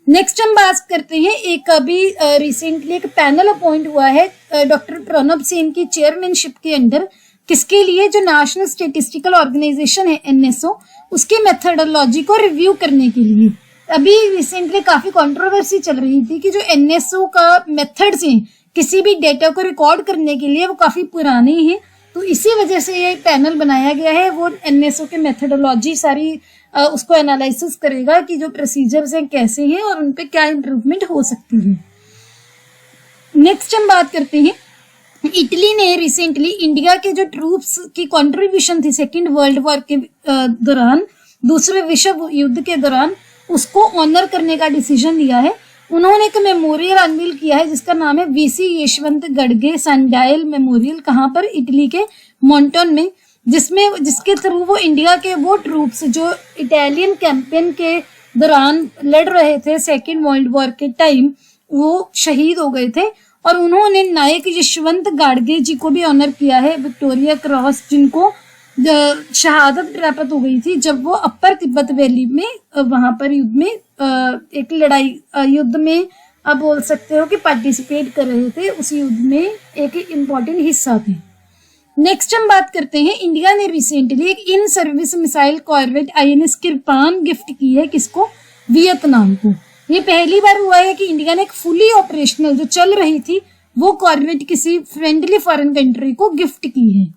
नेक्स्ट हम बात करते हैं, एक अभी रिसेंटली एक पैनल अपॉइंट हुआ है डॉक्टर प्रणब सेन की चेयरमैनशिप के अंडर। किसके लिए? जो नेशनल स्टेटिस्टिकल ऑर्गेनाइजेशन है NSO, उसकी मेथडोलॉजी को रिव्यू करने के लिए। अभी रिसेंटली काफी कंट्रोवर्सी चल रही थी कि जो NSO का मेथड्स हैं किसी भी डेटा को रिकॉर्ड करने के लिए वो काफी पुराने हैं। तो इसी वजह से ये पैनल बनाया गया है। वो NSO के मेथडोलॉजी सारी उसको एनालिसिस करेगा कि जो प्रोसीजर्स हैं कैसे हैं और उन पे क्या इम्प्रूवमेंट हो सकती है। नेक्स्ट हम बात करते हैं, इटली ने रिसेंटली इंडिया के जो ट्रूप्स की कंट्रीब्यूशन थी सेकेंड वर्ल्ड वॉर के दौरान, दूसरे विश्व युद्ध के दौरान, उसको ऑनर करने का डिसीजन लिया है। उन्होंने एक मेमोरियल अनवील किया है जिसका नाम है VC Yashwant Gadge sundial memorial. कहाँ पर? इटली के मोंटोन में, जिसके थ्रू वो इंडिया के वो ट्रूप्स जो इटालियन कैंपेन के दौरान लड़ रहे थे सेकेंड वर्ल्ड वॉर के टाइम, वो शहीद हो गए थे। और उन्होंने नायक यशवंत गाडगे जी को भी ऑनर किया है विक्टोरिया क्रॉस, जिनको शहादत प्राप्त हो गई थी जब वो अपर तिब्बत वैली में वहां पर युद्ध में एक लड़ाई युद्ध में आप बोल सकते हो कि पार्टिसिपेट कर रहे थे। उस युद्ध में एक इम्पोर्टेंट हिस्सा थे। नेक्स्ट हम बात करते हैं, इंडिया ने रिसेंटली एक in service missile corvette INS kirpan gift की है। किसको? वियतनाम को। ये पहली बार हुआ है कि इंडिया ने एक फुली ऑपरेशनल जो चल रही थी वो कॉर्वेट किसी फ्रेंडली फॉरेन कंट्री को गिफ्ट की है।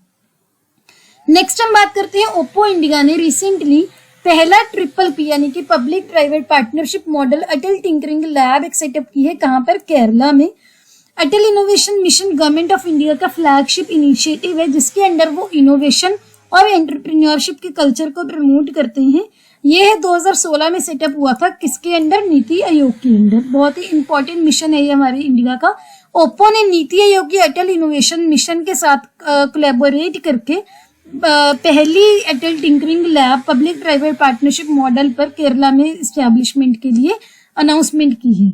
नेक्स्ट हम बात करते हैं ओप्पो इंडिया ने रिसेंटली पहला ट्रिपल पी यानी कि public private partnership model Atal tinkering lab एक सेटअप की है। कहाँ पर? केरला में। Atal innovation mission government of India का फ्लैगशिप इनिशिएटिव है जिसके अंडर वो इनोवेशन और एंटरप्रेन्योरशिप के कल्चर को प्रमोट करते हैं। ये है 2016 में सेटअप हुआ था। किसके अंडर? नीति आयोग के अंडर। बहुत ही इंपॉर्टेंट मिशन है ये हमारे इंडिया का। ओप्पो ने नीति आयोग की अटल इनोवेशन मिशन के साथ कोलैबोरेट करके पहली Atal tinkering lab public private partnership model पर केरला में इस्टेब्लिशमेंट के लिए अनाउंसमेंट की है।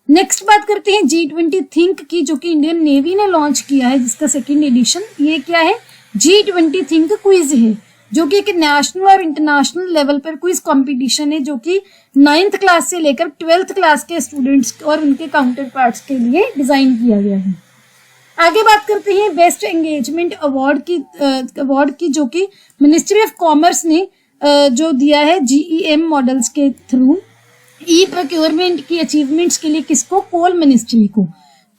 नेक्स्ट बात करते हैं G20 थिंक की, जो कि इंडियन नेवी ने लॉन्च किया है, जिसका सेकंड एडिशन। ये क्या है? G20 थिंक क्विज है, जो कि एक नेशनल और इंटरनेशनल लेवल पर क्विज कंपटीशन है, जो कि 9th क्लास से लेकर 12th क्लास के स्टूडेंट्स और उनके काउंटर पार्ट्स के लिए डिजाइन किया गया है। आगे बात करते हैं बेस्ट एंगेजमेंट अवार्ड की, जो कि मिनिस्ट्री ऑफ कॉमर्स ने जो दिया है GEM मॉडल्स के थ्रू ई प्रोक्योरमेंट की अचीवमेंट्स के लिए। किसको? कोल मिनिस्ट्री को।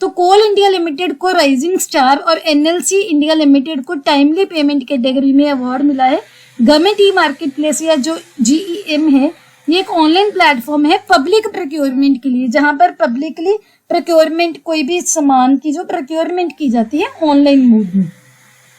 तो कोल इंडिया लिमिटेड को राइजिंग स्टार और NLC इंडिया लिमिटेड को टाइमली पेमेंट कैटेगरी में अवार्ड मिला है। गवर्नमेंट ई मार्केट प्लेस या जो GEM है, ये एक ऑनलाइन प्लेटफॉर्म है पब्लिक प्रोक्योरमेंट के लिए, जहां पर पब्लिकली प्रोक्योरमेंट कोई भी सामान की जो प्रोक्योरमेंट की जाती है ऑनलाइन मोड में।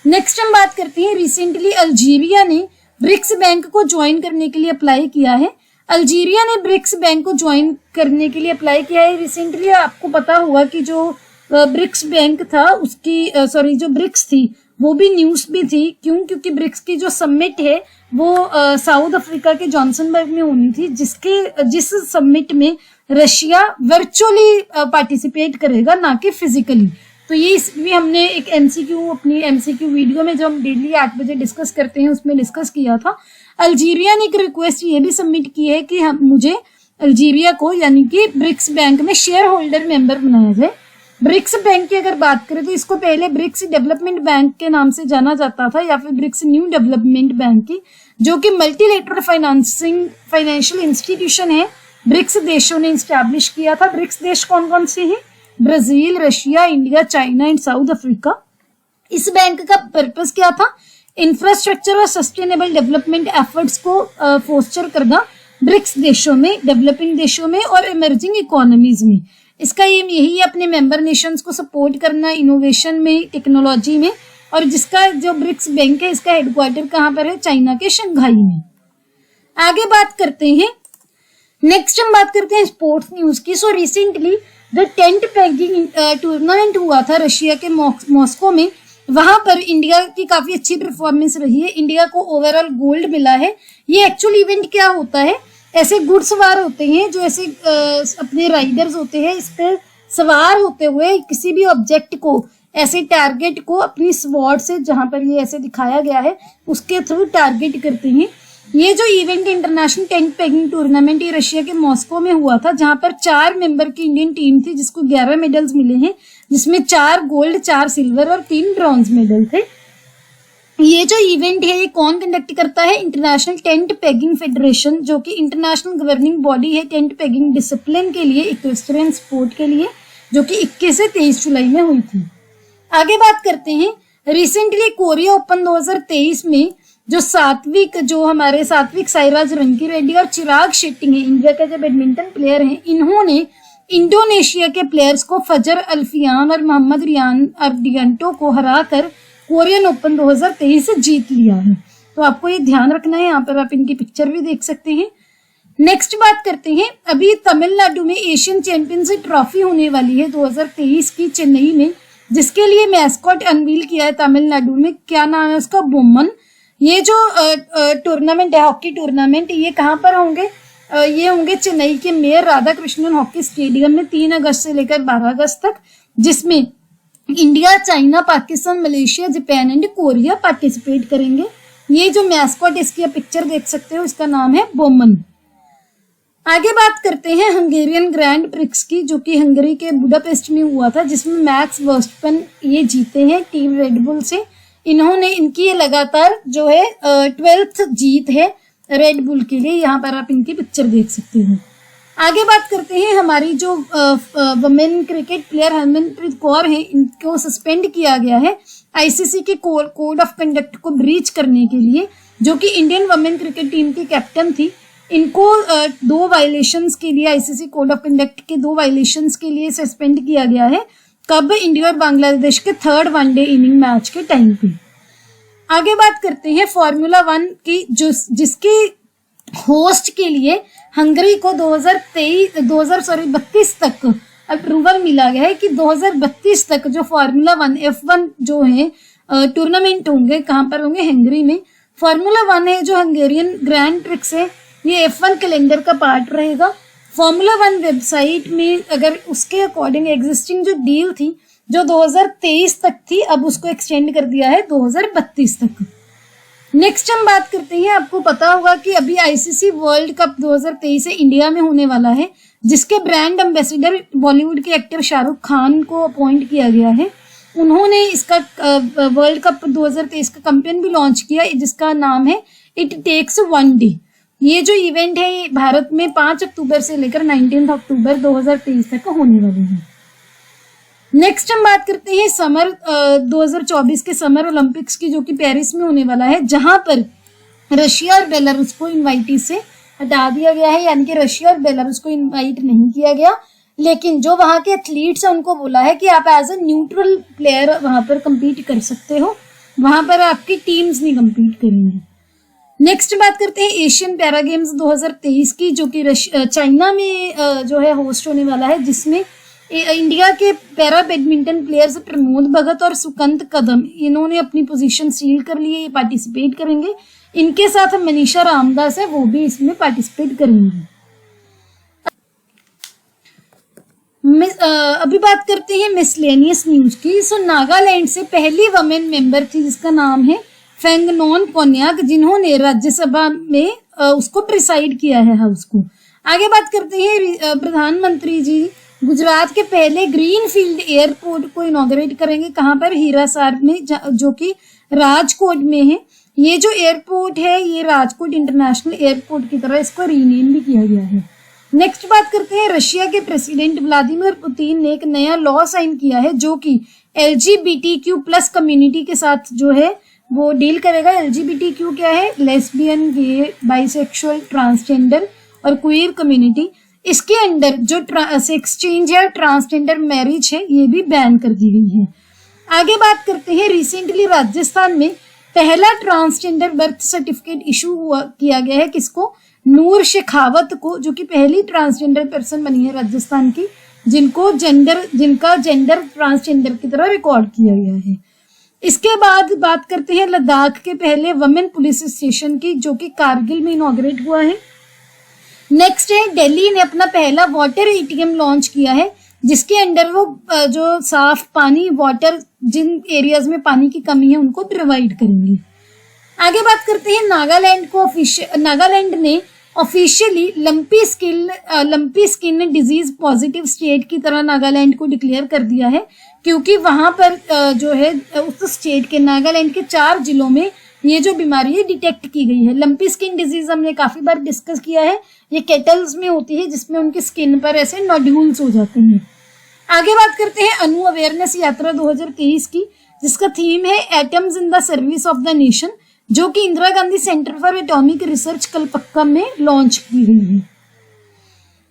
नेक्स्ट हम बात करते हैं रिसेंटली अल्जीरिया ने ब्रिक्स बैंक को ज्वाइन करने के लिए अप्लाई किया है। अल्जीरिया ने ब्रिक्स बैंक को ज्वाइन करने के लिए अप्लाई किया है रिसेंटली। आपको पता होगा कि जो ब्रिक्स बैंक था उसकी जो ब्रिक्स थी वो भी न्यूज भी थी। क्यों? क्योंकि ब्रिक्स की जो समिट है वो साउथ अफ्रीका के जॉन्सनबर्ग में होनी थी, जिस समिट में रशिया वर्चुअली पार्टिसिपेट करेगा, ना कि फिजिकली। तो ये इसमें हमने एक अपनी MCQ वीडियो में जो हम डेली 8 बजे डिस्कस करते हैं उसमें डिस्कस किया था। अल्जीरिया ने एक रिक्वेस्ट ये भी सबमिट की है कि मुझे अल्जीरिया को यानी कि ब्रिक्स बैंक में शेयर होल्डर मेंबर बनाया जाए। ब्रिक्स बैंक की अगर बात करें तो इसको पहले ब्रिक्स डेवलपमेंट बैंक के नाम से जाना जाता था, या फिर ब्रिक्स न्यू डेवलपमेंट बैंक की, जो कि मल्टीलेटरल फाइनेंशियल इंस्टीट्यूशन है। ब्रिक्स देशों ने स्टैब्लिश किया था। ब्रिक्स देश कौन कौन से हैं? Brazil, Russia, India, China and south Africa. इस बैंक का पर्पस क्या था? इंफ्रास्ट्रक्चर और सस्टेनेबल डेवलपमेंट एफर्ट्स को फोस्टर करना ब्रिक्स देशों में, डेवलपिंग देशों में और इमर्जिंग इकोनॉमीज में। इसका एम यही है अपने मेंबर नेशंस को सपोर्ट करना इनोवेशन में, टेक्नोलॉजी में। और जिसका जो ब्रिक्स बैंक है इसका हेडक्वार्टर कहाँ पर है? चाइना के शंघाई में। आगे बात करते हैं, नेक्स्ट हम बात करते हैं स्पोर्ट्स न्यूज की। So recently the tent pegging tournament हुआ था रशिया के मॉस्को में। वहां पर इंडिया की काफी अच्छी परफॉर्मेंस रही है। इंडिया को ओवरऑल गोल्ड मिला है। ये एक्चुअल इवेंट क्या होता है? ऐसे घुड़सवार होते हैं जो ऐसे अपने राइडर्स होते हैं, इस पर सवार होते हुए किसी भी ऑब्जेक्ट को, ऐसे टारगेट को अपनी स्वॉर्ड से, जहां पर ये ऐसे दिखाया गया है, उसके थ्रू टारगेट करते हैं। ये जो event international tent pegging tournament ये रशिया के मॉस्को में हुआ था, जहां पर 4 मेंबर की इंडियन टीम थी जिसको 11 मेडल्स मिले हैं, जिसमें 4 गोल्ड, 4 सिल्वर और 3 ब्रॉन्ज मेडल थे। ये जो इवेंट है ये कौन कंडक्ट करता है? इंटरनेशनल टेंट पेगिंग फेडरेशन, जो कि इंटरनेशनल गवर्निंग बॉडी है टेंट पेगिंग डिसिप्लिन के लिए, इक्वेस्ट्रियन स्पोर्ट के लिए, जो कि 21 से 23 जुलाई में हुई थी। आगे बात करते हैं, रिसेंटली कोरिया ओपन 2023 में जो हमारे सात्विक साईराज रंकीरेड्डी और चिराग शेट्टी हैं, इंडिया के जो बैडमिंटन प्लेयर हैं, इन्होंने इंडोनेशिया के प्लेयर्स को फजर अल्फियान और मोहम्मद रियान अर्डियंटो को हराकर कोरियन ओपन 2023 जीत लिया है। तो आपको ये ध्यान रखना है। यहाँ पर आप इनकी पिक्चर भी देख सकते हैं। नेक्स्ट बात करते हैं, अभी तमिलनाडु में एशियन चैंपियनशिप ट्रॉफी होने वाली है 2023 की चेन्नई में, जिसके लिए मैस्कॉट अनवील किया है तमिलनाडु में। क्या नाम है उसका? बोमन। ये जो टूर्नामेंट है, हॉकी टूर्नामेंट, ये कहाँ पर होंगे? ये होंगे चेन्नई के mayor Radha Krishnan hockey stadium में 3 अगस्त से लेकर 12 अगस्त तक, जिसमें India, China, Pakistan, Malaysia, Japan and Korea participate करेंगे। ये जो मैस्कॉट, इसकी आप पिक्चर देख सकते हो, इसका नाम है बोमन। आगे बात करते हैं हंगेरियन ग्रैंड प्रिक्स की, जो कि हंगरी के बुडापेस्ट में हुआ था, जिसमें मैक्स वर्स्टपेन ये जीते हैं टीम रेडबुल से। इनकी ये लगातार जो है 12th जीत है रेडबुल के लिए। यहाँ पर आप इनकी पिक्चर देख सकते हो। आगे बात करते हैं, हमारी जो women cricket player Harmanpreet Kaur है, इनको सस्पेंड किया गया है आईसीसी के कोड ऑफ कंडक्ट को ब्रीच करने के लिए, जो कि इंडियन वुमेन क्रिकेट टीम की कैप्टन थी, इनको 2 वायलेशंस के लिए, आईसीसी कोड ऑफ कंडक्ट के 2 वायलेशंस के लिए सस्पेंड किया गया है। कब? इंडिया और बांग्लादेश के 3rd वनडे इनिंग मैच के टाइम पे। आगे बात करते हैं फॉर्मूला 1 की, जिसके होस्ट के लिए हंगरी को 2032 तक अप्रूवल मिला गया है कि 2032 तक जो फॉर्मूला 1 F1 जो है टूर्नामेंट होंगे, कहाँ पर होंगे? हंगरी में। फॉर्मूला 1 है जो हंगेरियन ग्रैंड प्रिक्स है, ये F1 कैलेंडर का पार्ट रहेगा। फॉर्मूला 1 वेबसाइट में अगर उसके अकॉर्डिंग एग्जिस्टिंग जो डील थी जो 2023 तक थी, अब उसको एक्सटेंड कर दिया है 2032 तक। नेक्स्ट हम बात करते हैं, आपको पता होगा कि अभी आईसीसी वर्ल्ड कप 2023 से इंडिया में होने वाला है, जिसके ब्रांड एम्बेसडर बॉलीवुड के एक्टर शाहरुख खान को अपॉइंट किया गया है। उन्होंने इसका वर्ल्ड कप 2023 का कैंपेन भी लॉन्च किया, जिसका नाम है इट टेक्स 1 डे। ये जो इवेंट है ये भारत में 5 अक्टूबर से लेकर 19 अक्टूबर 2023 तक होने वाले हैं। नेक्स्ट हम बात करते हैं समर 2024 के समर ओलंपिक्स की, जो कि पेरिस में होने वाला है, जहां पर रशिया और बेलारूस को इनवाइटी से हटा दिया गया है, यानी कि रशिया और बेलारूस को इनवाइट नहीं किया गया, लेकिन जो वहां के एथलीट्स हैं उनको बोला है कि आप एज ए न्यूट्रल प्लेयर वहां पर compete कर सकते हो, वहां पर आपकी टीम्स नहीं compete करेंगी। नेक्स्ट बात करते हैं एशियन पैरा गेम्स 2023 की, जो कि चाइना में जो है होस्ट होने वाला है, जिसमें इंडिया के para badminton players Pramod Bhagat और सुकंत कदम, इन्होंने अपनी पोजीशन सील कर ली है, ये पार्टिसिपेट करेंगे। इनके साथ मनीषा रामदास है, वो भी इसमें पार्टिसिपेट करेंगे। अभी बात करते हैं मिसलेनियस न्यूज की। सो नागालैंड से पहली वुमेन मेंबर थी जिसका नाम है फेंगनोन कोन्याक, जिन्होंने राज्यसभा में उसको प्रिसाइड किया है हाउस को। आगे बात करते हैं प्रधानमंत्री जी गुजरात के पहले ग्रीन फील्ड एयरपोर्ट को इनॉग्रेट करेंगे, कहाँ पर? हीरासार में, जो कि राजकोट में है। ये जो एयरपोर्ट है ये राजकोट इंटरनेशनल एयरपोर्ट की तरह इसको रीनेम भी किया गया है। नेक्स्ट बात करते हैं रशिया के प्रेसिडेंट व्लादिमीर पुतिन ने एक नया लॉ साइन किया है, जो कि LGBTQ+ कम्युनिटी के साथ जो है वो डील करेगा। LGBTQ क्या है? लेस्बियन, गे, बाइसेक्सुअल, ट्रांसजेंडर और क्वीर कम्युनिटी। इसके अंदर जो सेक्स चेंज है, ट्रांसजेंडर मैरिज है, ये भी बैन कर दी गई है। आगे बात करते हैं रिसेंटली राजस्थान में पहला ट्रांसजेंडर बर्थ सर्टिफिकेट इशू किया गया है, किसको? नूर शेखावत को, जो कि पहली ट्रांसजेंडर पर्सन बनी है राजस्थान की, जिनका जेंडर ट्रांसजेंडर की तरह रिकॉर्ड किया गया है। इसके बाद बात करते हैं लद्दाख के पहले वुमेन पुलिस स्टेशन की, जो कि कारगिल में इनॉग्रेट हुआ है। नेक्स्ट है दिल्ली ने अपना पहला वाटर ATM लॉन्च किया है, जिसके अंडर वो जो साफ पानी, वाटर, जिन एरियाज में पानी की कमी है उनको प्रोवाइड करेंगे। आगे बात करते हैं नागालैंड ने officially lumpy skin disease positive state की तरह नागालैंड को डिक्लेयर कर दिया है, क्योंकि वहां पर जो है उस स्टेट के नागालैंड के 4 जिलों में ये जो बीमारी है डिटेक्ट की गई है। लंपी स्किन डिजीज हमने काफी बार डिस्कस किया है, ये केटल्स में होती है जिसमें उनकी स्किन पर ऐसे नोड्यूल्स हो जाते हैं। आगे बात करते हैं अनु अवेयरनेस यात्रा 2023 की, जिसका थीम है atoms in the service of the nation, जो कि Indira Gandhi centre for atomic research Kalpakkam में लॉन्च की गई है।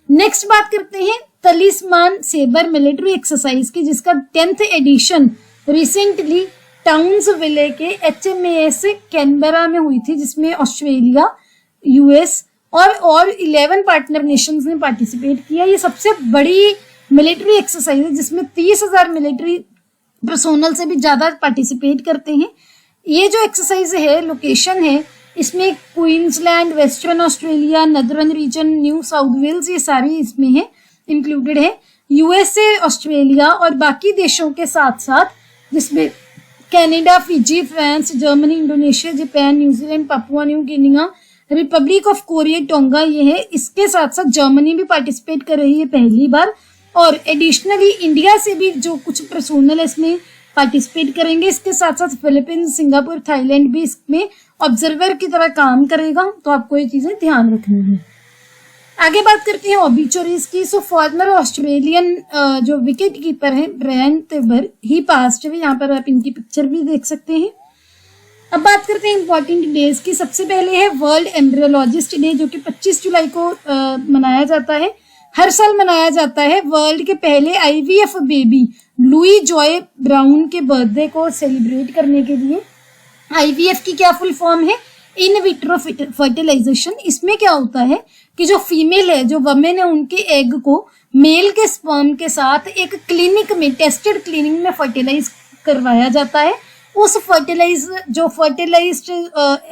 नेक्स्ट बात करते हैं तलिस्मान सेबर मिलिट्री एक्सरसाइज की, जिसका 10th एडिशन रिसेंटली टाउन्सविले के HMAS कैनबरा में हुई थी, जिसमें ऑस्ट्रेलिया, US और 11 पार्टनर नेशंस ने पार्टिसिपेट किया। ये सबसे बड़ी मिलिट्री एक्सरसाइज है जिसमें 30,000 मिलिट्री पर्सोनल से भी ज्यादा पार्टिसिपेट करते हैं। ये जो एक्सरसाइज है, लोकेशन है, इसमें Queensland, Western Australia, northern region, New South Wales, ये सारी इसमें है, इंक्लूडेड है। USA, ऑस्ट्रेलिया और बाकी देशों के साथ साथ जिसमें Canada, Fiji, France, Germany, Indonesia, Japan, New Zealand, Papua new Guinea, Republic of Korea, tonga, ये है। इसके साथ साथ जर्मनी भी पार्टिसिपेट कर रही है पहली बार, और एडिशनली इंडिया से भी जो कुछ पर्सोनल इसमें पार्टिसिपेट करेंगे। इसके साथ साथ फिलीपींस, सिंगापुर, थाईलैंड भी इसमें ऑब्जर्वर की तरह काम करेगा, तो आपको ये चीजें ध्यान रखनी है। आगे बात करते हैं ऑबिचुरीज की। सो फॉर्मर ऑस्ट्रेलियन जो विकेट कीपर है ब्रायन टेबर ही पास्ट हुए, यहाँ पर आप इनकी पिक्चर भी देख सकते हैं। अब बात करते हैं इंपॉर्टेंट डेज की। सबसे पहले है वर्ल्ड एम्ब्रियोलॉजिस्ट डे, जो कि 25 जुलाई को मनाया जाता है, हर साल मनाया जाता है। वर्ल्ड के पहले IVF baby Louise Joy Brown के बर्थडे को सेलिब्रेट करने के लिए। IVF की क्या फुल फॉर्म है? In vitro fertilisation. इसमें क्या होता है कि जो फीमेल है, जो वमेन है, उनके एग को मेल के स्पर्म के साथ एक क्लिनिक में, टेस्टेड क्लिनिक में फर्टिलाइज करवाया जाता है। उस फर्टिलाइज्ड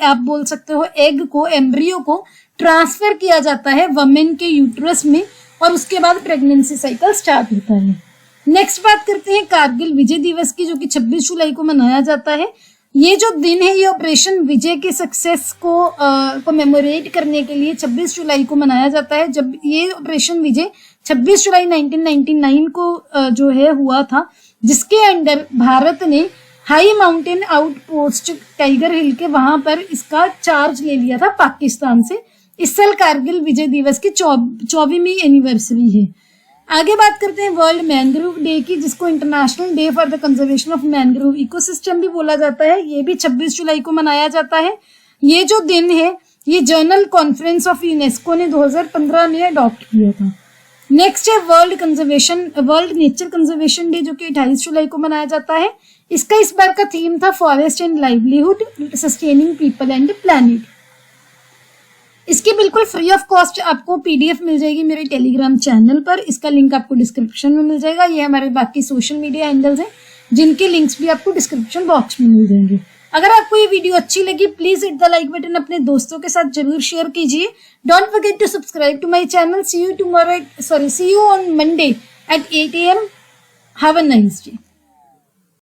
आप बोल सकते हो एग को, एम्ब्रियो को ट्रांसफर किया जाता है वमेन के यूट्रस में, और उसके बाद प्रेगनेंसी साइकिल स्टार्ट होता है। नेक्स्ट बात करते हैं कारगिल विजय दिवस की, जो कि 26 जुलाई को मनाया जाता है। ये जो दिन है, ये ऑपरेशन विजय के सक्सेस को मेमोरेट करने के लिए 26 जुलाई को मनाया जाता है। जब ये ऑपरेशन विजय 26 जुलाई 1999 को जो है हुआ था, जिसके अंडर भारत ने हाई माउंटेन आउटपोस्ट टाइगर हिल के वहां पर इसका चार्ज ले लिया था पाकिस्तान से। इस साल कारगिल विजय दिवस की 24वीं एनिवर्सरी है। आगे बात करते हैं वर्ल्ड मैंग्रोव डे की, जिसको international day for the conservation of mangrove ecosystem भी बोला जाता है। ये भी 26 जुलाई को मनाया जाता है। ये जो दिन है, ये जनरल कॉन्फ्रेंस ऑफ यूनेस्को ने 2015 में अडॉप्ट किया था। नेक्स्ट है वर्ल्ड नेचर कंजर्वेशन डे, जो कि 28 जुलाई को मनाया जाता है। इसका इस बार का थीम था forest and livelihood, sustaining people and planet. इसकी बिल्कुल फ्री ऑफ कॉस्ट आपको PDF मिल जाएगी मेरे टेलीग्राम चैनल पर। इसका लिंक आपको डिस्क्रिप्शन में मिल जाएगा। ये हमारे बाकी सोशल मीडिया हैंडल्स हैं, जिनके लिंक्स भी आपको डिस्क्रिप्शन बॉक्स में मिल जाएंगे। अगर आपको ये वीडियो अच्छी लगी, please hit the like button, अपने दोस्तों के साथ जरूर शेयर कीजिए। Don't forget to subscribe to my channel. See you on Monday at 8 AM. Have a nice day.